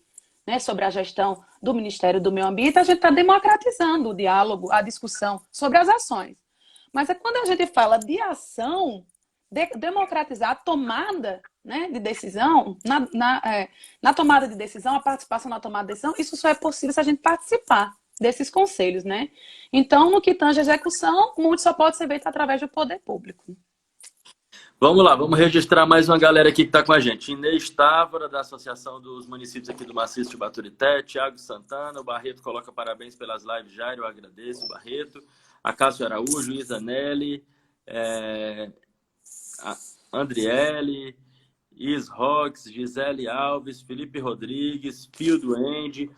né, sobre a gestão do Ministério do Meio Ambiente, a gente está democratizando o diálogo, a discussão sobre as ações. Mas é quando a gente fala de ação, democratizar a tomada, né, de decisão, na tomada de decisão, a participação na tomada de decisão, isso só é possível se a gente participar desses conselhos, né? Então, no que tange a execução, muito só pode ser feito através do poder público.
Vamos lá, vamos registrar mais uma galera aqui que está com a gente. Inês Távora, da Associação dos Municípios aqui do Maciço de Baturité. Tiago Santana, o Barreto coloca parabéns pelas lives, Jairo, eu agradeço, Barreto. Acácio Araújo, Isa Nelly, Andriele, Is Rox, Gisele Alves, Felipe Rodrigues, Pio Duende,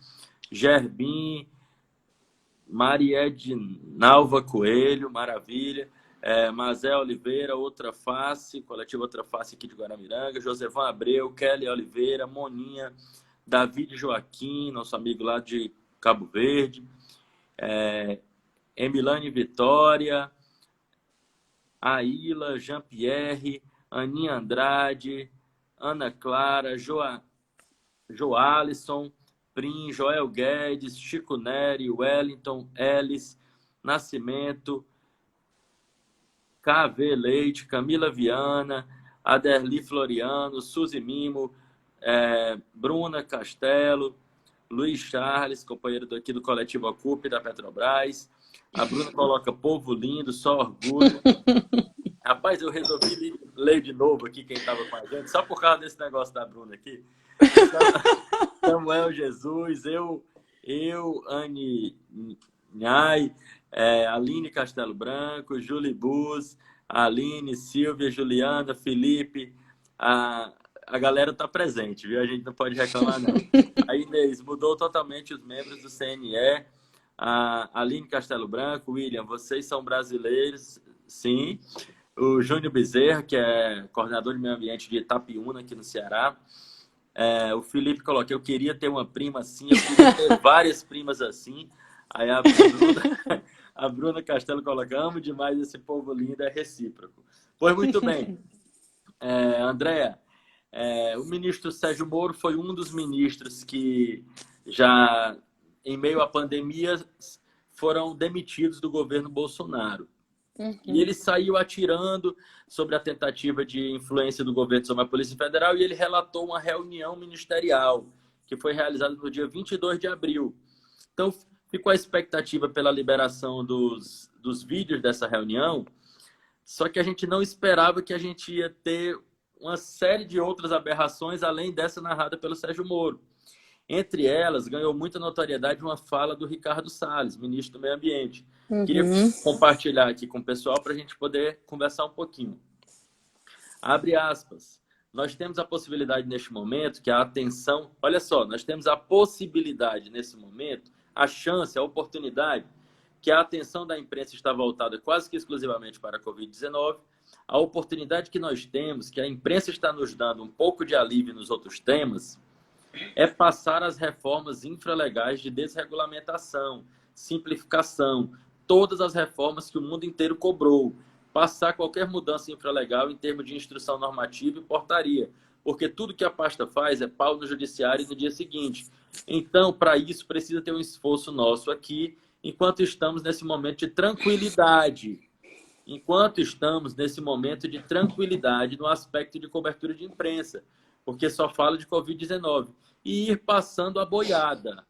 Gerbim, Mariedinalva Coelho, maravilha. Mazé Oliveira, Outra Face, coletivo Outra Face aqui de Guaramiranga, Josevan Abreu, Kelly Oliveira, Moninha, David Joaquim, nosso amigo lá de Cabo Verde, Emilane Vitória, Aila, Jean-Pierre, Aninha Andrade, Ana Clara, Joalisson, Prim, Joel Guedes, Chico Neri, Wellington, Ellis, Nascimento, KV Leite, Camila Viana, Aderli Floriano, Suzy Mimo, Bruna Castelo, Luiz Charles, companheiro aqui do Coletivo Ocupe da Petrobras. A Bruna coloca povo lindo, só orgulho. Rapaz, eu resolvi ler de novo aqui quem estava com a gente, só por causa desse negócio da Bruna aqui. Samuel Jesus, eu Anne Nhai, Aline Castelo Branco, Julie Bus, Aline, Silvia, Juliana, Felipe, a galera tá presente, viu? A gente não pode reclamar, não. A Inês mudou totalmente os membros do CNE, a Aline Castelo Branco, William, vocês são brasileiros, sim. O Júnior Bezerra, que é coordenador de meio ambiente de Itapiúna, aqui no Ceará. O Felipe coloca, eu queria ter uma prima assim, eu queria ter várias primas assim. Aí a Bruna Castelo coloca, amo demais esse povo lindo, é recíproco. Pois muito bem. Andréa, o ministro Sérgio Moro foi um dos ministros que já, em meio à pandemia, foram demitidos do governo Bolsonaro. Uhum. E ele saiu atirando sobre a tentativa de influência do governo sobre a Polícia Federal e ele relatou uma reunião ministerial que foi realizada no dia 22 de abril. Então, ficou a expectativa pela liberação dos vídeos dessa reunião, só que a gente não esperava que a gente ia ter uma série de outras aberrações além dessa narrada pelo Sérgio Moro. Entre elas, ganhou muita notoriedade uma fala do Ricardo Salles, ministro do Meio Ambiente. Uhum. Queria compartilhar aqui com o pessoal para a gente poder conversar um pouquinho. Abre aspas. Nós temos a possibilidade neste momento que a atenção... Olha só, nós temos a possibilidade nesse momento, a chance, a oportunidade, que a atenção da imprensa está voltada quase que exclusivamente para a Covid-19, a oportunidade que nós temos, que a imprensa está nos dando um pouco de alívio nos outros temas, é passar as reformas infralegais de desregulamentação, simplificação, todas as reformas que o mundo inteiro cobrou, passar qualquer mudança infralegal em termos de instrução normativa e portaria, porque tudo que a pasta faz é pau no judiciário no dia seguinte. Então, para isso, precisa ter um esforço nosso aqui, enquanto estamos nesse momento de tranquilidade. Enquanto estamos nesse momento de tranquilidade no aspecto de cobertura de imprensa, porque só fala de Covid-19. E ir passando a boiada.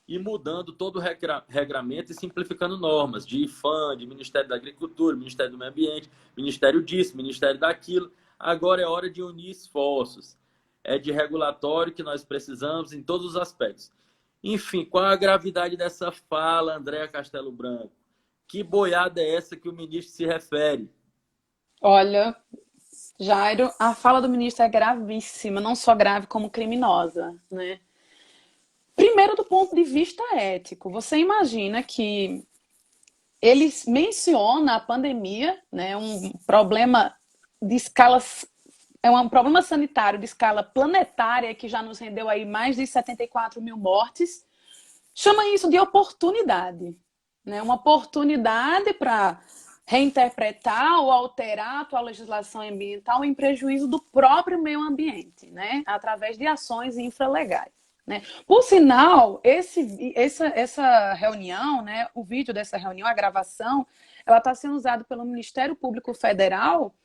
E mudando todo o regramento e simplificando normas de IFAM, de Ministério da Agricultura, Ministério do Meio Ambiente, Ministério disso, Ministério daquilo. Agora é hora de unir esforços. É de regulatório que nós precisamos em todos os aspectos. Enfim, qual a gravidade dessa fala, Andréa Castelo Branco? Que boiada é essa que o ministro se refere?
Olha, Jairo, a fala do ministro é gravíssima, não só grave como criminosa, né? Primeiro, do ponto de vista ético, você imagina que ele menciona a pandemia, né, um problema de escala, é um problema sanitário de escala planetária que já nos rendeu aí mais de 74 mil mortes, chama isso de oportunidade, né? Uma oportunidade para reinterpretar ou alterar a atual legislação ambiental em prejuízo do próprio meio ambiente, né? Através de ações infralegais. Né? Por sinal, essa reunião, né, o vídeo dessa reunião, a gravação, ela está sendo usada pelo Ministério Público Federal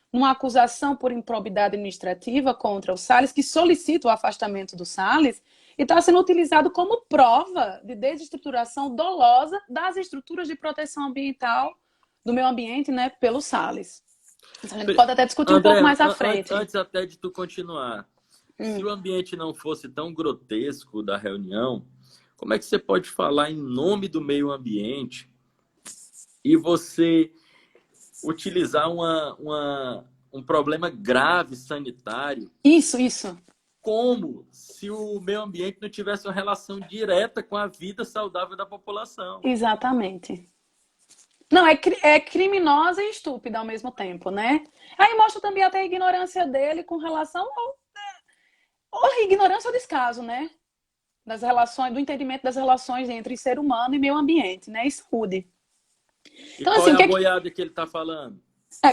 numa acusação por improbidade administrativa contra o Salles, que solicita o afastamento do Salles, e está sendo utilizado como prova de desestruturação dolosa das estruturas de proteção ambiental do meio ambiente, né, pelo Salles. A gente pode até discutir um pouco
André,
mais à frente.
antes até de tu continuar, se o ambiente não fosse tão grotesco da reunião, como é que você pode falar em nome do meio ambiente e você utilizar um problema grave sanitário
Isso.
como se o meio ambiente não tivesse uma relação direta com a vida saudável da população?
Exatamente. Não, é criminosa e estúpida ao mesmo tempo, né? Aí mostra também até a ignorância dele com relação ou ignorância ou descaso, né? Das relações, do entendimento das relações entre ser humano e meio ambiente, né? E saúde.
E
Então,
qual
assim,
é a boiada que ele está falando?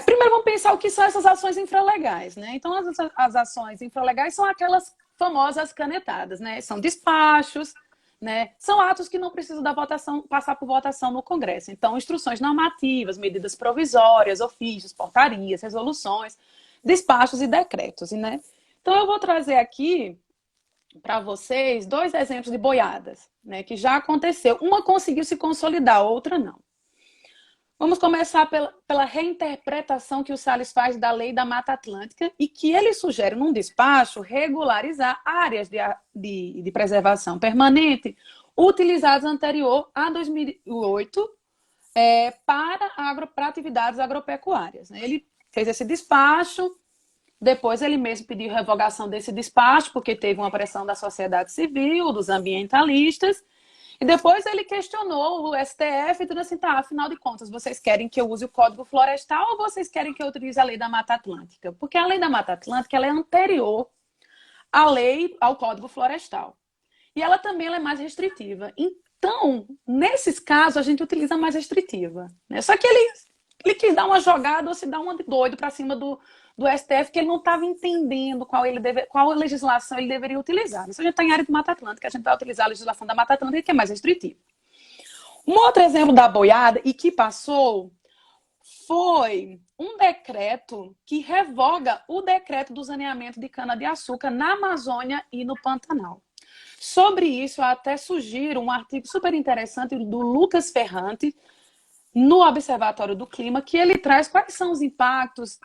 primeiro vamos pensar o que são essas ações infralegais, né? Então, as ações infralegais são aquelas famosas canetadas, né? São despachos, né? São atos que não precisam da votação, passar por votação no Congresso. Então, instruções normativas, medidas provisórias, ofícios, portarias, resoluções, despachos e decretos, né? Então, eu vou trazer aqui para vocês 2 exemplos de boiadas, né? Que já aconteceu. Uma conseguiu se consolidar, outra não. Vamos começar pela reinterpretação que o Salles faz da lei da Mata Atlântica e que ele sugere, num despacho, regularizar áreas de preservação permanente utilizadas anterior a 2008 para atividades agropecuárias. Ele fez esse despacho, depois ele mesmo pediu revogação desse despacho, porque teve uma pressão da sociedade civil, dos ambientalistas, e depois ele questionou o STF, dizendo assim, tá, afinal de contas, vocês querem que eu use o Código Florestal ou vocês querem que eu utilize a Lei da Mata Atlântica? Porque a Lei da Mata Atlântica ela é anterior à lei, ao Código Florestal. E ela também ela é mais restritiva. Então, nesses casos, a gente utiliza a mais restritiva. Né? Só que ele quis dar uma jogada ou se dar uma de doido para cima do STF, que ele não estava entendendo qual legislação ele deveria utilizar. Se a gente está em área de Mata Atlântica, a gente vai utilizar a legislação da Mata Atlântica, que é mais restritiva. Um outro exemplo da boiada, e que passou, foi um decreto que revoga o decreto do saneamento de cana-de-açúcar na Amazônia e no Pantanal. Sobre isso, eu até sugiro um artigo super interessante do Lucas Ferrante, no Observatório do Clima, que ele traz quais são os impactos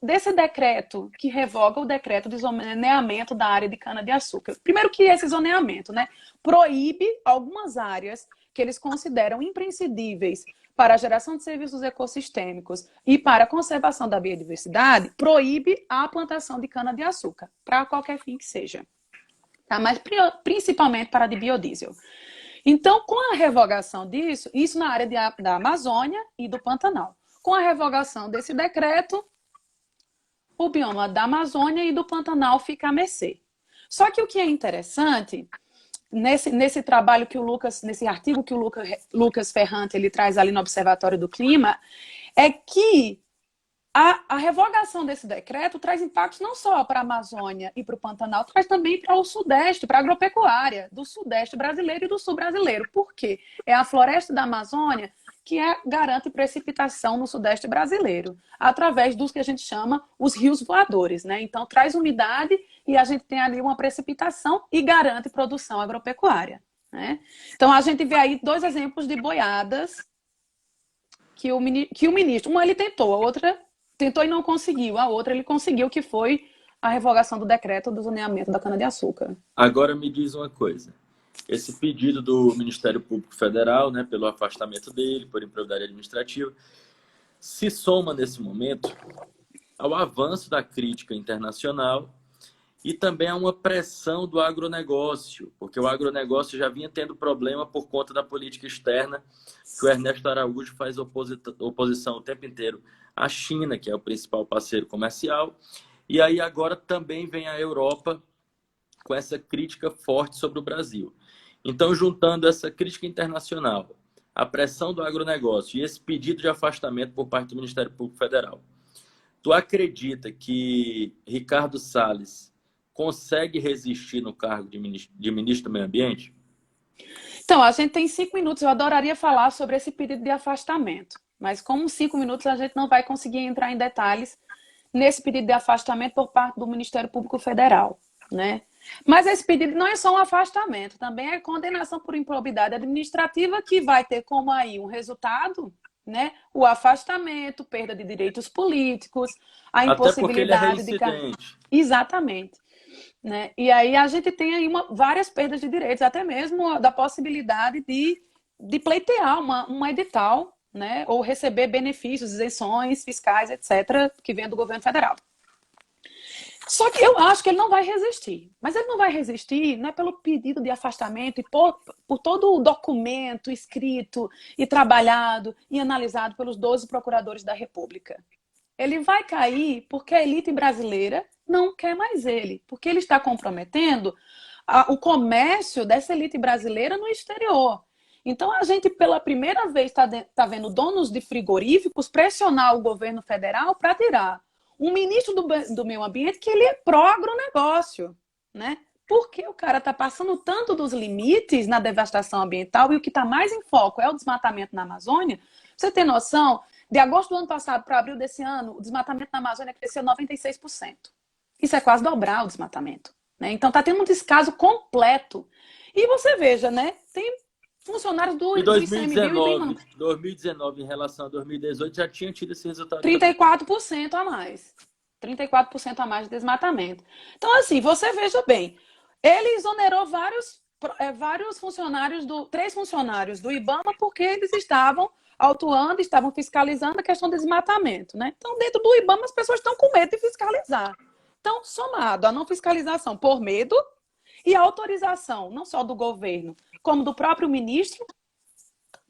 desse decreto que revoga o decreto de zoneamento da área de cana-de-açúcar. Primeiro que esse zoneamento, né, proíbe algumas áreas que eles consideram imprescindíveis para a geração de serviços ecossistêmicos e para a conservação da biodiversidade, proíbe a plantação de cana-de-açúcar, para qualquer fim que seja. Tá? Mas principalmente para de biodiesel. Então, com a revogação disso, isso na área da Amazônia e do Pantanal. Com a revogação desse decreto, o bioma da Amazônia e do Pantanal fica à mercê. Só que o que é interessante, nesse trabalho que o Lucas, nesse artigo que o Lucas Ferrante ele traz ali no Observatório do Clima, é que a revogação desse decreto traz impactos não só para a Amazônia e para o Pantanal, traz também para o Sudeste, para a agropecuária do Sudeste brasileiro e do Sul brasileiro. Por quê? É a floresta da Amazônia que garante precipitação no Sudeste brasileiro, através dos que a gente chama os rios voadores, né? Então, traz umidade e a gente tem ali uma precipitação e garante produção agropecuária, né? Então, a gente vê aí 2 exemplos de boiadas que o ministro, uma ele tentou, a outra tentou e não conseguiu, a outra ele conseguiu, que foi a revogação do decreto do zoneamento da cana-de-açúcar.
Agora me diz uma coisa. esse pedido do Ministério Público Federal, né, pelo afastamento dele, por improbidade administrativa, se soma nesse momento ao avanço da crítica internacional e também a uma pressão do agronegócio, porque o agronegócio já vinha tendo problema por conta da política externa, que o Ernesto Araújo faz oposição o tempo inteiro à China, que é o principal parceiro comercial, e aí agora também vem a Europa com essa crítica forte sobre o Brasil. Então, juntando essa crítica internacional, a pressão do agronegócio e esse pedido de afastamento por parte do Ministério Público Federal, tu acredita que Ricardo Salles consegue resistir no cargo de ministro do Meio Ambiente?
Então, a gente tem 5 minutos. Eu adoraria falar sobre esse pedido de afastamento. Mas como 5 minutos, a gente não vai conseguir entrar em detalhes nesse pedido de afastamento por parte do Ministério Público Federal, né? Mas esse pedido não é só um afastamento, também é condenação por improbidade administrativa, que vai ter como aí um resultado, né? O afastamento, perda de direitos políticos, a impossibilidade
de...
Exatamente. Né? E aí a gente tem aí várias perdas de direitos, até mesmo da possibilidade de pleitear um edital, né? Ou receber benefícios, isenções fiscais, etc., que vem do governo federal. Só que eu acho que ele não vai resistir. Mas ele não vai resistir não é pelo pedido de afastamento e por todo o documento escrito e trabalhado e analisado pelos 12 procuradores da República. Ele vai cair porque a elite brasileira não quer mais ele, porque ele está comprometendo o comércio dessa elite brasileira no exterior. Então, a gente, pela primeira vez, está vendo donos de frigoríficos pressionar o governo federal para tirar um ministro do meio ambiente que ele é pró-agronegócio, né? Porque o cara está passando tanto dos limites na devastação ambiental e o que está mais em foco é o desmatamento na Amazônia. Você tem noção? De agosto do ano passado para abril desse ano, o desmatamento na Amazônia cresceu 96%. Isso é quase dobrar o desmatamento, né? Então está tendo um descaso completo. E você veja, né? Tem funcionários do
ICMBio... 2019 em relação a 2018 já tinha tido esse resultado.
34% a mais. 34% a mais de desmatamento. Então, assim, você veja bem, ele exonerou vários funcionários, 3 funcionários do IBAMA, porque eles estavam autuando, estavam fiscalizando a questão do desmatamento, né? Então, dentro do IBAMA, as pessoas estão com medo de fiscalizar. Então, somado à não fiscalização por medo e a autorização, não só do governo, como do próprio ministro,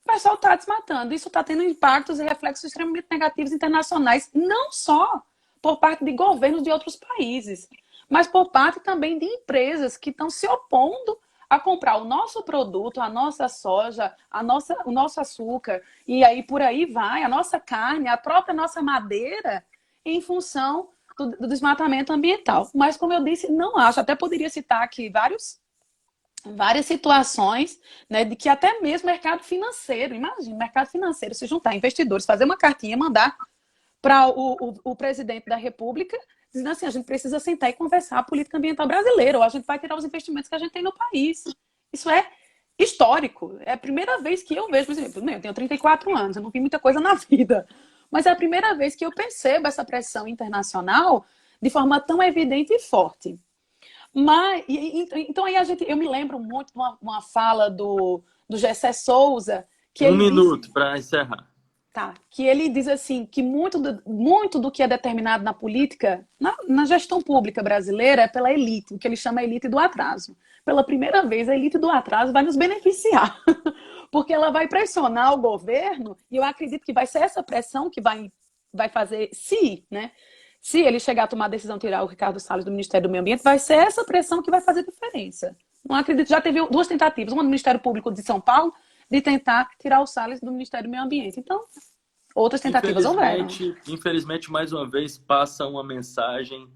o pessoal está desmatando. Isso está tendo impactos e reflexos extremamente negativos internacionais, não só por parte de governos de outros países, mas por parte também de empresas que estão se opondo a comprar o nosso produto, a nossa soja, o nosso açúcar, e aí por aí vai, a nossa carne, a própria nossa madeira, em função do desmatamento ambiental. Mas, como eu disse, não acho, até poderia citar aqui várias situações, né, de que até mesmo mercado financeiro, imagina, mercado financeiro se juntar investidores, fazer uma cartinha, mandar para o presidente da República, dizendo assim, a gente precisa sentar e conversar a política ambiental brasileira, ou a gente vai tirar os investimentos que a gente tem no país. Isso é histórico. É a primeira vez que eu vejo, por exemplo, eu tenho 34 anos, eu não vi muita coisa na vida, mas é a primeira vez que eu percebo essa pressão internacional de forma tão evidente e forte. Mas, então aí eu me lembro muito de uma fala do Gessé Souza, que
ele minuto para encerrar.
Tá, que ele diz assim, que muito do que é determinado na política, na gestão pública brasileira, é pela elite, o que ele chama a elite do atraso. Pela primeira vez, a elite do atraso vai nos beneficiar, porque ela vai pressionar o governo, e eu acredito que vai ser essa pressão que vai fazer, se ele chegar a tomar a decisão de tirar o Ricardo Salles do Ministério do Meio Ambiente, vai ser essa pressão que vai fazer diferença. Não acredito, já teve 2 tentativas, uma no Ministério Público de São Paulo, de tentar tirar o Salles do Ministério do Meio Ambiente. Então, outras tentativas houveram.
Infelizmente, mais uma vez, passa uma mensagem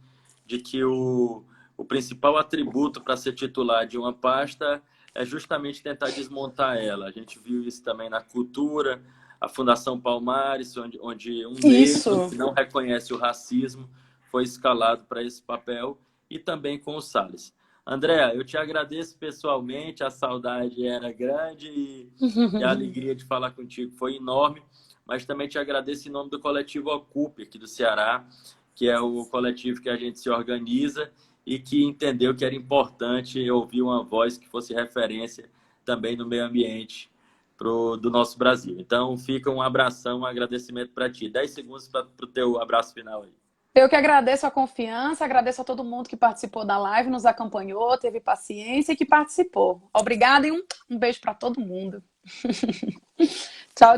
de que o principal atributo para ser titular de uma pasta é justamente tentar desmontar ela. A gente viu isso também na cultura, a Fundação Palmares, onde um negro que não reconhece o racismo foi escalado para esse papel, e também com o Salles. Andréa, eu te agradeço pessoalmente, a saudade era grande e a alegria de falar contigo foi enorme, mas também te agradeço em nome do coletivo Ocupe, aqui do Ceará, que é o coletivo que a gente se organiza e que entendeu que era importante ouvir uma voz que fosse referência também no meio ambiente do nosso Brasil. Então, fica um abração, um agradecimento para ti. 10 segundos para o teu abraço final aí.
Eu que agradeço a confiança, agradeço a todo mundo que participou da live, nos acompanhou, teve paciência e que participou. Obrigada e um beijo para todo mundo. Tchau.